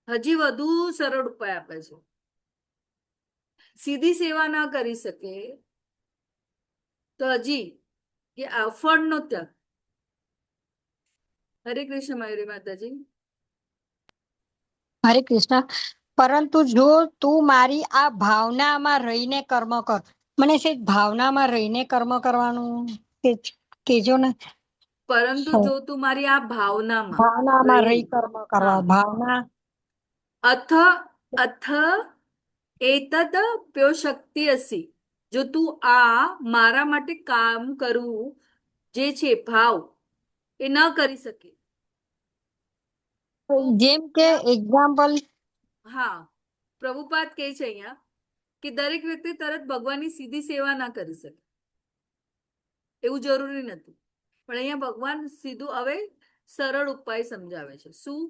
હજી વધુ સરળ ઉપાય આપે છે. સીધી સેવા ના કરી શકે તો હજી કે આ ફળનો ત્યાગ. હરે કૃષ્ણ મયુરી માતાજી. હરે કૃષ્ણ. પરંતુ જો તું મારી આ ભાવનામાં રહીને કર્મ કર. મને છે ભાવનામાં રહીને કર્મ કરવાનું કેજો ને. પરંતુ જો તું મારી આ ભાવનામાં રહી કર્મ કરવા. ભાવના અથ એતદ પ્યો શક્તિ અસી. જો તું આ મારા માટે કામ કરવું જે છે ભાવ એ ન કરી શકે. જેમ કે એક્ઝામ્પલ. હા, પ્રભુપાદ કહે છે અહીંયા કે દરેક વ્યક્તિ તરત ભગવાનની સીધી સેવા ના કરી શકે એવું જરૂરી નથી. પણ અહીંયા ભગવાન સીધું હવે સરળ ઉપાય સમજાવે છે. શું?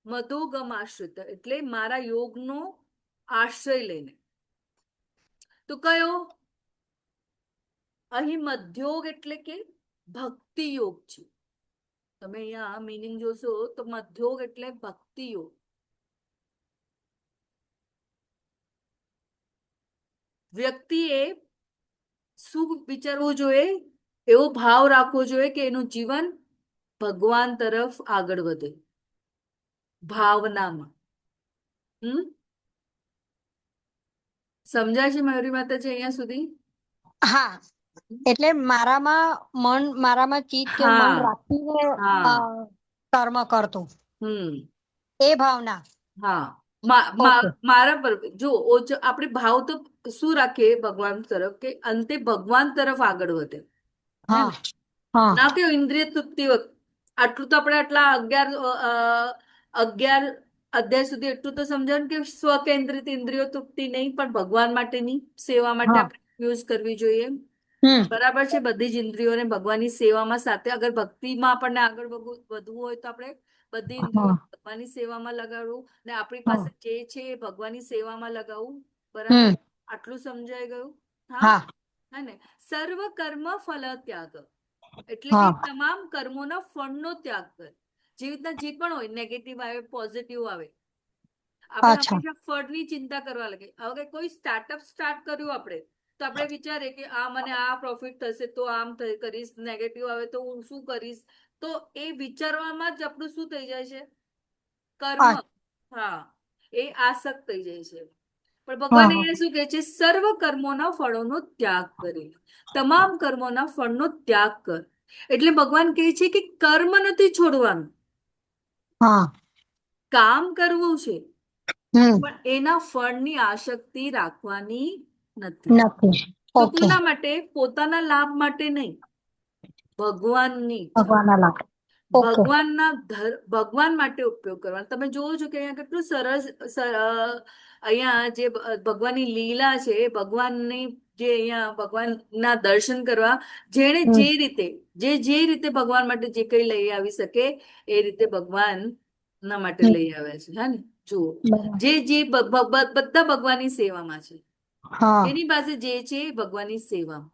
મધોગમાશ્રિત એટલે મારા યોગનો આશ્રય લઈને. તો કયો? અહીં મધ્યોગ એટલે કે ભક્તિ યોગ છે. તમે અહીંયા મીનિંગ જોશો તો મધ્યોગ એટલે ભક્તિ યોગ. વ્યક્તિએ શું વિચારવું જોઈએ? એવો ભાવ રાખવો જોઈએ કે એનું જીવન ભગવાન તરફ આગળ વધે ભાવનામાં. સમજાય છે મયુરી માતાજી અહીંયા સુધી? હા, એટલે મારામાં ચિત્ત મન રાખીને કર્મ કરતું એ ભાવના. હા, મારા પર જો આપણે ભાવ તો શું રાખીએ ભગવાન તરફ કે અંતે ભગવાન તરફ આગળ વધે. ના કે ઇન્દ્રિય તૃપ્તિ વખત. આટલું તો આપણે આટલા 11 અધ્યાય સુધી એટલું તો સમજાયું કે સ્વકેન્દ્રિત ઇન્દ્રિયો તૃપ્તિ નહીં પણ ભગવાન માટેની સેવા માટે આપણે યુઝ કરવી જોઈએ. બરાબર છે. બધી જ ઇન્દ્રિયોને ભગવાનની સેવામાં સાથે અગર ભક્તિમાં આપણને આગળ વધવું હોય તો આપણે બધી ઇન્દ્રિયો ભગવાનની સેવામાં લગાડવું ને આપણી પાસે જે છે એ ભગવાનની સેવામાં લગાવવું. બરાબર. આટલું સમજાઈ ગયું? હા હે ને? સર્વ કર્મ ફલ ત્યાગ, એટલે કે હા તમામ કર્મોના ફળનો ત્યાગ કર. જે રીતના જે પણ હોય, નેગેટિવ આવે, પોઝિટિવ આવે, આપણે અચ્છા હંમેશા ફળની ચિંતા કરવા લાગે. હવે કોઈ સ્ટાર્ટઅપ સ્ટાર્ટ કર્યું આપણે, તો આપણે વિચારે કે આ મને આ પ્રોફિટ થશે તો આમ કરીશ, નેગેટિવ આવે તો હું શું કરીશ. તો એ વિચારવામાં જ આપણું શું થઈ જાય છે? કર્મ. હા, એ આસક્ત થઈ જાય છે. પણ ભગવાન હા અહીંયા શું કહે છે? સર્વ કર્મોના ફળોનો ત્યાગ કરે, તમામ કર્મોના ફળનો ત્યાગ કર. એટલે ભગવાન કહે છે કે કર્મ નથી છોડવાનું, હા કામ કરવું છે, હમ પણ એના ફળની આસક્તિ રાખવાની નથી. નથી. તો ઓકે, કોના માટે? પોતાના લાભ માટે નહીં, ભગવાનની ઈચ્છા, ભગવાનના લાભ. ઓકે, ભગવાન માટે ઉપયોગ કરવાનો. તમે જોવો છો કે અહીંયા કેટલું સરસ અહીંયા જે ભગવાનની લીલા છે, ભગવાનની જે અહીંયા ભગવાનના દર્શન કરવા, જેણે હમ જે રીતે જે રીતે ભગવાન માટે જે કઈ લઈ આવી શકે એ રીતે ભગવાન ના માટે હમ લઈ આવ્યા છે. હે ને? જુઓ, બરાબર. જે બધા ભગવાનની સેવામાં છે. હા જેની પાસે જે છે એ ભગવાનની સેવામાં,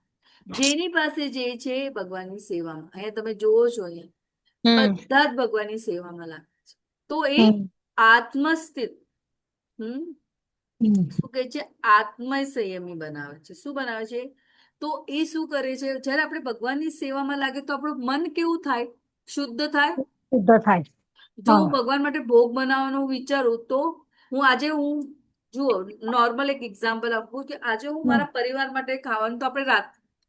જેની પાસે જે છે એ ભગવાનની સેવામાં. અહીંયા તમે જોવો છો, અહીંયા હમ બધા જ ભગવાનની સેવામાં લાગે છે. તો એ હમ આત્મસ્થિત, હમ શું કે છે? આત્મય સંયમી બનાવે છે. શું બનાવે છે? તો એ શું કરે છે? જ્યારે આપણે ભગવાનની સેવામાં લાગે તો આપણું મન કેવું થાય? શુદ્ધ થાય. શુદ્ધ થાય. જો હા હું ભગવાન માટે ભોગ બનાવવાનું વિચારું તો હું જુઓ, નોર્મલ એક એક્ઝામ્પલ આપું કે આજે હું હમ, મારા પરિવાર માટે ખાવાનું, તો આપણે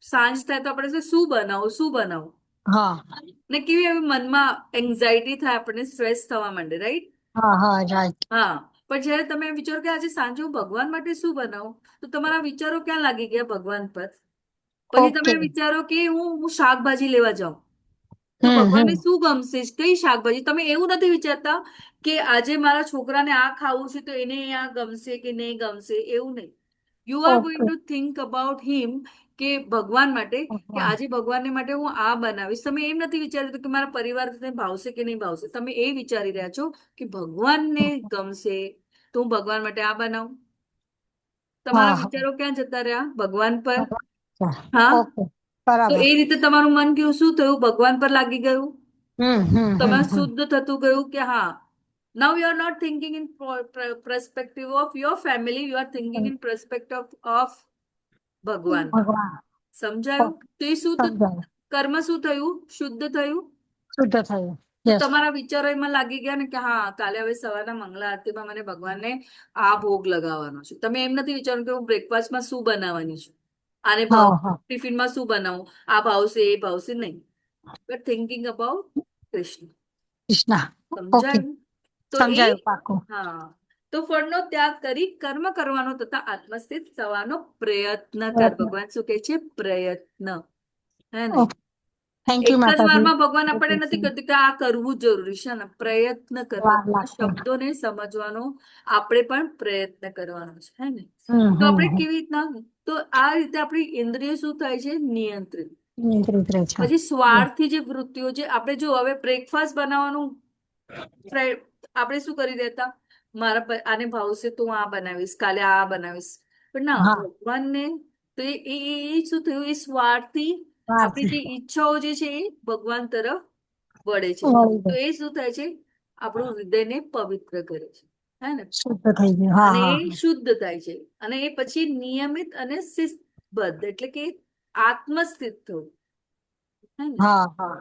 સાંજ થાય તો આપણે શું બનાવું, હા ને કેવી હવે મનમાં એન્ઝાયટી થાય, આપણને સ્ટ્રેસ થવા માંડે, રાઈટ? હા હા રાઈટ. હા. પણ જ્યારે તમે એમ વિચારો કે આજે સાંજે હું ભગવાન માટે શું બનાવું, તો તમારા વિચારો ક્યાં લાગી ગયા? ભગવાન પર. પછી ઓકે. તમે વિચારો કે હું શાકભાજી લેવા જાઉં, તો હમ ભગવાનને શું ગમશે? કઈ શાકભાજી? તમે એવું નથી વિચારતા કે આજે મારા છોકરાને આ ખાવું છે તો એને આ ગમશે કે નહીં ગમશે, એવું નહીં. You are okay. Going to think about him, કે ભગવાન માટે, કે ભગવાન. આજે ભગવાનને માટે હું આ બનાવીશ. તમે એમ નથી વિચારતા કે મારા પરિવારને ભાવશે કે નહીં ભાવશે. તમે એ વિચારી રહ્યા છો કે ભગવાનને ગમશે તો હું ભગવાન માટે આ બનાવું. હા તમારા હા વિચારો ક્યાં જતા રહ્યા? ભગવાન પર. ભગવાન. હા. ઓકે, તો બરાબર. એ રીતે તમારું મન કેવું શું થયું? ભગવાન પર લાગી ગયું. તમે હમ શુદ્ધ થતું ગયું કે હા, now you are not thinking in perspective of your family, you are thinking in perspective of ભગવાન. ભગવાન. સમજાયું? ઓકે, તો એ સમજાયું. કર્મ શું થયું? શુદ્ધ થયું. શુદ્ધ થયું. તો યસ. તમારા વિચારો એમાં લાગી ગયા ને કે હા, કાલે હવે સવારના મંગળા આરતીમાં મને ભગવાનને આ ભોગ લગાવવાનો છે. તમે એમ નથી વિચારવું કે હું બ્રેકફાસ્ટમાં શું બનાવવાની છું, આને હા હા ટિફિનમાં શું બનાવું, આ ભાવશે એ ભાવશે, નહીં. But thinking about Krishna. Krishna. Okay, સમજાયું? તો એ સમજાયું પાકું. હા. તો ફળનો ત્યાગ કરી કર્મ કરવાનો તથા આત્મસ્થિત થવાનો પ્રયત્ન કર. ભગવાન શું કહે છે? પ્રયત્ન. હે ને? ઓકે, થેન્ક યુ એક જ માતાજી. વારમાં ભગવાન આપણને નથી કહેતું કે આ કરવું જરૂરી છે ને. પ્રયત્ન કરવા, વાર લાગશે. શબ્દોને સમજવાનો આપણે પણ પ્રયત્ન કરવાનો છે. હે ને? તો આપણે હમ કેવી રીતના? તો આ રીતે આપણી ઇન્દ્રિય શું થાય છે? નિયંત્રિત. નિયંત્રિત રહે છે. પછી સ્વાર્થી જે વૃત્તિઓ છે, આપણે જો હવે બ્રેકફાસ્ટ બનાવવાનું આપણે શું કરી દેતા? આને ભાવશે તો હું આ બનાવીશ, કાલે આ બનાવીશ. પણ ના, હા ભગવાનને તો એ શું થયું? એ સ્વાર્થી આપણી વારથી જે ઈચ્છાઓ જે છે એ ભગવાન તરફ વળે છે. વળી તો ગઈ. એ શું થાય છે? આપણું હૃદયને પવિત્ર કરે છે. હે ને? શુદ્ધ થઈ ગયું. હા અને હા એ શુદ્ધ થાય છે. અને એ પછી નિયમિત અને શિસ્તબદ્ધ, એટલે કે આત્મસ્થિત થવું. હે ને? હા હા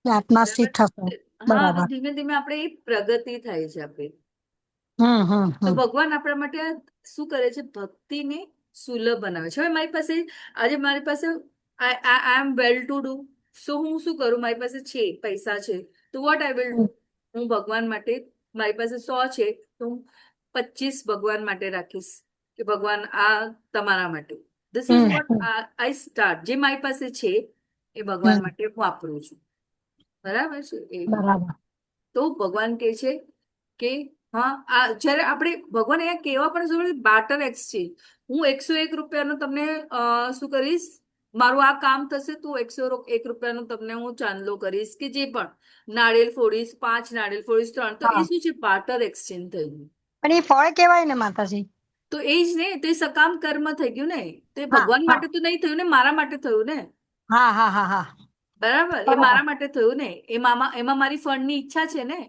આત્મા સ્થિત થશે. બરાબર. હા, તો બરાબર. ધીમે ધીમે આપણે એ પ્રગતિ થાય છે આપણે. તો હમ ભગવાન આપણા માટે શું કરે છે? ભક્તિને સુલભ બનાવે છે. હવે મારી પાસે આઈ એમ વેલ ટુ ડુ, સો હું શું કરું? મારી પાસે છે, પૈસા છે, તો વોટ આઈ વિલ ડુ? હું ભગવાન માટે, મારી પાસે 100 છે તો હું 25 ભગવાન માટે રાખીશ, કે ભગવાન આ તમારા માટે. This is what I start. જે મારી પાસે છે એ ભગવાન માટે વાપરું છું. બરાબર છે? એ બરાબર. તો ભગવાન કહે છે કે હા, આ જ્યારે આપણે ભગવાન અહીંયા કહેવા પણ જરૂર, બાર્ટર એક્સચેન્જ. હું 101 રૂપિયાનું તમને શું કરીશ? મારું આ કામ થશે તો 101 રૂપિયાનું તમને હું ચાંદલો કરીશ, કે જે પણ નાળિયેર ફોડીશ, 5 નાળિયેર ફોડીશ, 3. તો હા એ શું છે? બાર્ટર એક્સચેન્જ થયું. પણ એ ફળ કેવાય ને માતાજી. તો એ જ ને, તો એ સકામ કર્મ થઈ ગયું ને, તો એ હા, ભગવાન હા. માટે તો નહીં થયું ને, મારા માટે થયું ને. હા, હા, હા, હા. બરાબર, એ બરાબર. મારા માટે થયું ને. એમાં મારી ફળની ઈચ્છા છે ને.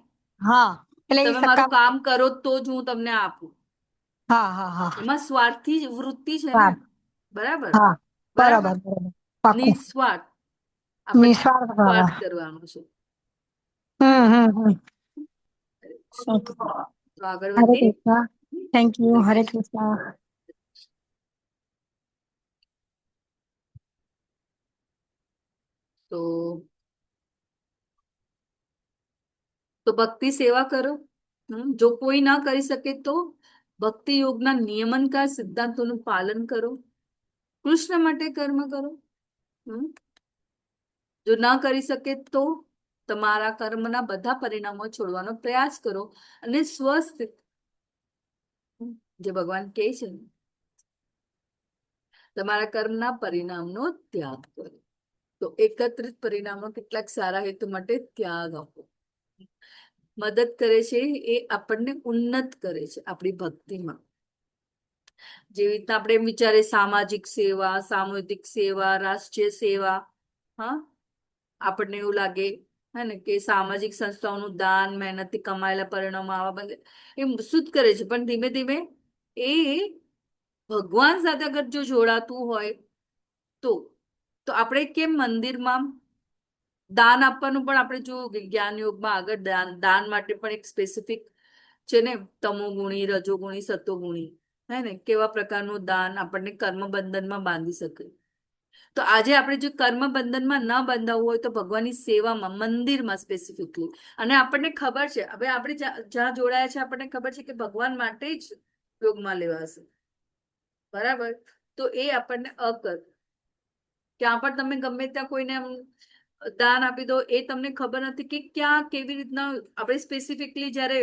હા, એટલે એ તમે મારું સકામ. કામ કરો તો જ હું તમને આપું. હા, હા, હા. એમાં સ્વાર્થી વૃત્તિ છે ને. હા, બરાબર. હા. બરાબર. બરાબર, બરાબર. પાક્કું. નિસ્વાર્થ. આપણને નિસ્વાર્થ ભાવ. સ્વાર્થ કરવાનું છે. હમ. ઓકે. તો આગળ હરે વધીએ. કૃષ્ણ. Thank you. હરે હરે કૃષ્ણ. કૃષ્ણ. તો ભક્તિ સેવા કરો. જો કોઈ ના કરી શકે તો ભક્તિ યોગના નિયમનકાર સિદ્ધાંતોનું પાલન કરો. કૃષ્ણ માટે કર્મ કરો. જો ના કરી શકે તો તમારા કર્મના બધા પરિણામો છોડવાનો પ્રયાસ કરો અને સ્વસ્થ, જે ભગવાન કહે છે ને, તમારા કર્મના પરિણામનો ત્યાગ કરો. તો એકત્રિત પરિણામો કેટલાક સારા હેતુ માટે ત્યાગ આપો. મદદ કરે છે, એ આપણને ઉન્નત કરે છે આપણી ભક્તિમાં. જેવી રીતના આપણે એમ વિચારે સામાજિક સેવા, સામૂહિક સેવા, રાષ્ટ્રીય સેવા. હા, આપણને એવું લાગે હે ને કે સામાજિક સંસ્થાઓનું દાન, મહેનતથી કમાયેલા પરિણામો આવા બધે એ શુદ્ધ કરે છે, પણ ધીમે ધીમે એ ભગવાન સાથે અગર જો જોડાતું હોય તો આપણે કેમ મંદિરમાં દાન આપવાનું પણ આપણે જો જ્ઞાન યોગમાં આગળ દાન માટે પણ એક સ્પેસિફિક છે ને, તમોગુણી, રજોગુણી, સતોગુણી, હે ને, કેવા પ્રકારનું દાન આપણને કર્મ બંધનમાં બાંધી શકે. તો આજે આપણે જો કર્મ બંધનમાં ન બંધાવવું હોય તો ભગવાનની સેવામાં, મંદિરમાં સ્પેસિફિકલી, અને આપણને ખબર છે, હવે આપણે જ્યાં જોડાયા છે આપણને ખબર છે કે ભગવાન માટે જ યોગમાં લેવાશે. બરાબર. તો એ આપણને અકર, ક્યાં પણ તમે ગમે ત્યાં કોઈને દાન આપી દો, એ તમને ખબર નથી કે ક્યાં કેવી રીતના. આપણે સ્પેસિફિકલી જ્યારે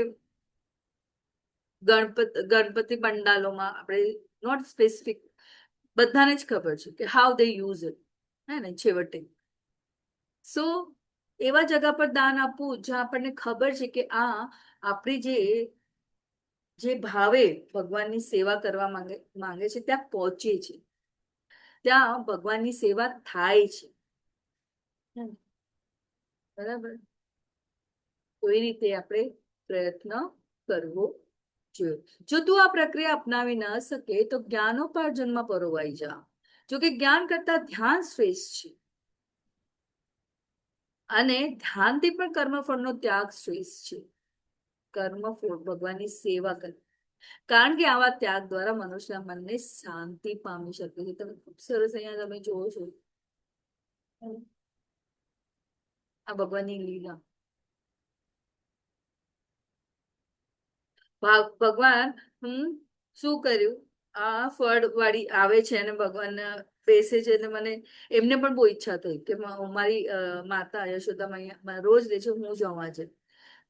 ગણપતિ પંડાલોમાં આપણે નોટ સ્પેસિફિક, બધાને જ ખબર છે કે હાઉ દે યુઝ ઇટ, હે ને, છેવટે. સો એવા જગા પર દાન આપવું જ્યાં આપણને ખબર છે કે આ આપણી જે ભાવે ભગવાનની સેવા કરવા માંગે છે ત્યાં પહોંચે છે, ત્યાં ભગવાનની સેવા થાય છે. બરાબર. તો એ રીતે આપણે પ્રયત્ન કરવો જોઈએ. જો તું આ પ્રક્રિયા અપનાવી ન શકે તો જ્ઞાનોપાર્જનમાં પરોવાઈ જા. જોકે જ્ઞાન કરતા ધ્યાન શ્રેષ્ઠ છે, અને ધ્યાનથી પણ કર્મફળનો ત્યાગ શ્રેષ્ઠ છે. કર્મફળ ભગવાનની સેવા કરે, કારણ કે આવા ત્યાગ દ્વારા મનુષ્યના મનને શાંતિ પામી શકે છે. તમે ખૂબ સરસ અહીંયા તમે જોવો છો આ ભગવાનની લીલા. ભગવાન શું કર્યું, આ ફળ વાળી આવે છે અને ભગવાન બેસે છે, અને મને એમને પણ બહુ ઈચ્છા થઈ કે મારી માતા યશોદા અહીંયા રોજ લે છે, હું જવા છે.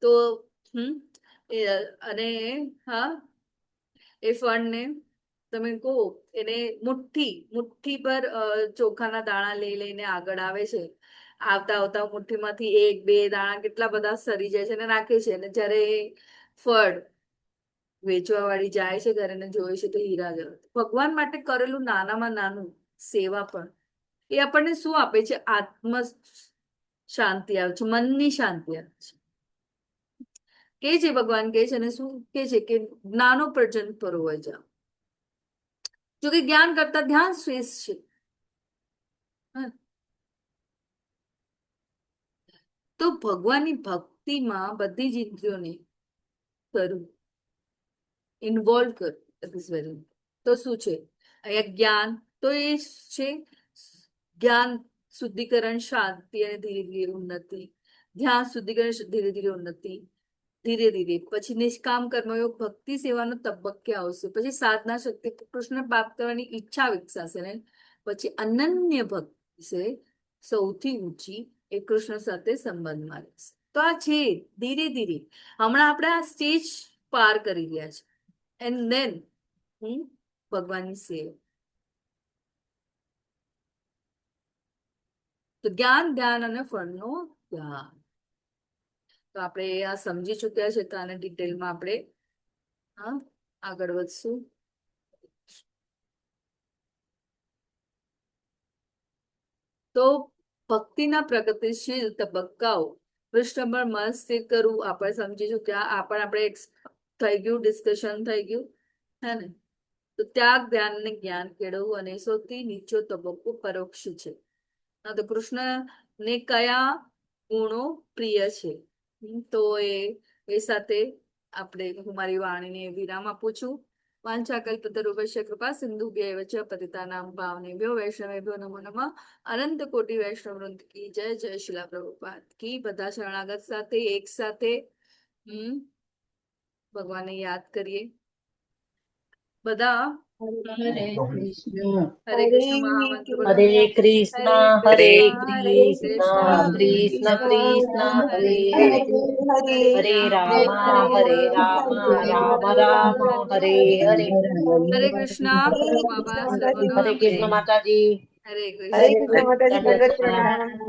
તો અને હા, એ ફળને તમે કહો, એને મુઠ્ઠી પર ચોખાના દાણા લઈને આગળ આવે છે. આવતા આવતા મુઠ્ઠીમાંથી એક બે દાણા કેટલા બધા સરી જાય છે અને નાખે છે, અને જ્યારે ફળ વેચવા વાળી જાય છે ઘરે ને જોવે છે તો હીરા જેવો. ભગવાન માટે કરેલું નાનામાં નાનું સેવા પણ એ આપણને શું આપે છે? આત્મ શાંતિ આવે છે, મનની શાંતિ આવે છે. કે છે ભગવાન કે છે, અને શું કે છે કે જ્ઞાનો પ્રજન પરોવાઈ જાઓ. જો કે જ્ઞાન કરતા ધ્યાન શ્રેષ્ઠ છે. તો ભગવાનની ભક્તિમાં બધી જ ઇન્દ્રિયોને કરવું, ઇન્વોલ્વ કરવું, ઇટ ઇઝ વેરી. તો શું છે અહીંયા જ્ઞાન? તો એ છે જ્ઞાન શુદ્ધિકરણ, શાંતિ અને ધીરે ધીરે ઉન્નતિ. ધ્યાન શુદ્ધિકરણ, ધીરે ધીરે ઉન્નતિ, ધીરે ધીરે પછી નિષ્કામ કર્મયોગ ભક્તિ સેવાનો તબક્કે આવશે. પછી સાધના શક્તિ કૃષ્ણ પ્રાપ્ત કરવાની ઈચ્છા વિકસાશે ને પછી અનન્ય ભક્તિ છે સૌથી ઊંચી, એ કૃષ્ણ સાથે સંબંધમાં રહેશે. તો આ છે ધીરે ધીરે. હમણાં આપણે આ સ્ટેજ પાર કરી રહ્યા છે, એન્ડ ધેન ભગવાનની સેવા. તો જ્ઞાન, ધ્યાન અને ફળનો ત્યાગ. તો આપણે આ સમજી ચુક્યા છે, તો આને ડિટેલમાં આપણે આગળ વધશું. તો ભક્તિના પ્રગતિશીલ તબક્કાઓ પૃષ્ઠ નંબર મન સ્થિર કરવું આપણે સમજીશું ત્યાં આપણે થઈ ગયું ડિસ્કશન થઈ ગયું હે ને તો ત્યાગ ધ્યાન ને જ્ઞાન કેળવવું અને સૌથી નીચો તબક્કો પરોક્ષ છે તો કૃષ્ણને કયા ગુણો પ્રિય છે તો એ સાથે આપણે હું મારી વાણીને વિરામ આપું છું વાંછાકલ્પતરુભ્યશ્ચ કૃપા સિંધુભ્યૈવ ચ પતિતાનાં પાવનેભ્યો વૈષ્ણવેભ્યો નમો નમઃ અનંત કોટિ વૈષ્ણવ વૃંદ કી જય જય શિલા પ્રભુપાદ કી બધા શરણાગત સાથે એક સાથે ભગવાનને યાદ કરીએ બધા હરે કૃષ્ણ હરે કૃષ્ણ મહામંત્ર બોલો. હરે કૃષ્ણ હરે કૃષ્ણ કૃષ્ણ કૃષ્ણ કૃષ્ણ હરે હરે હરે રામ રામ રામ હરે હરે હરે કૃષ્ણ બાબા સર્વનો હરે કૃષ્ણ માતાજી હરે હરે કૃષ્ણ કૃષ્ણ માતાજી, દંડવત દંડવત પ્રણામ. પ્રણામ.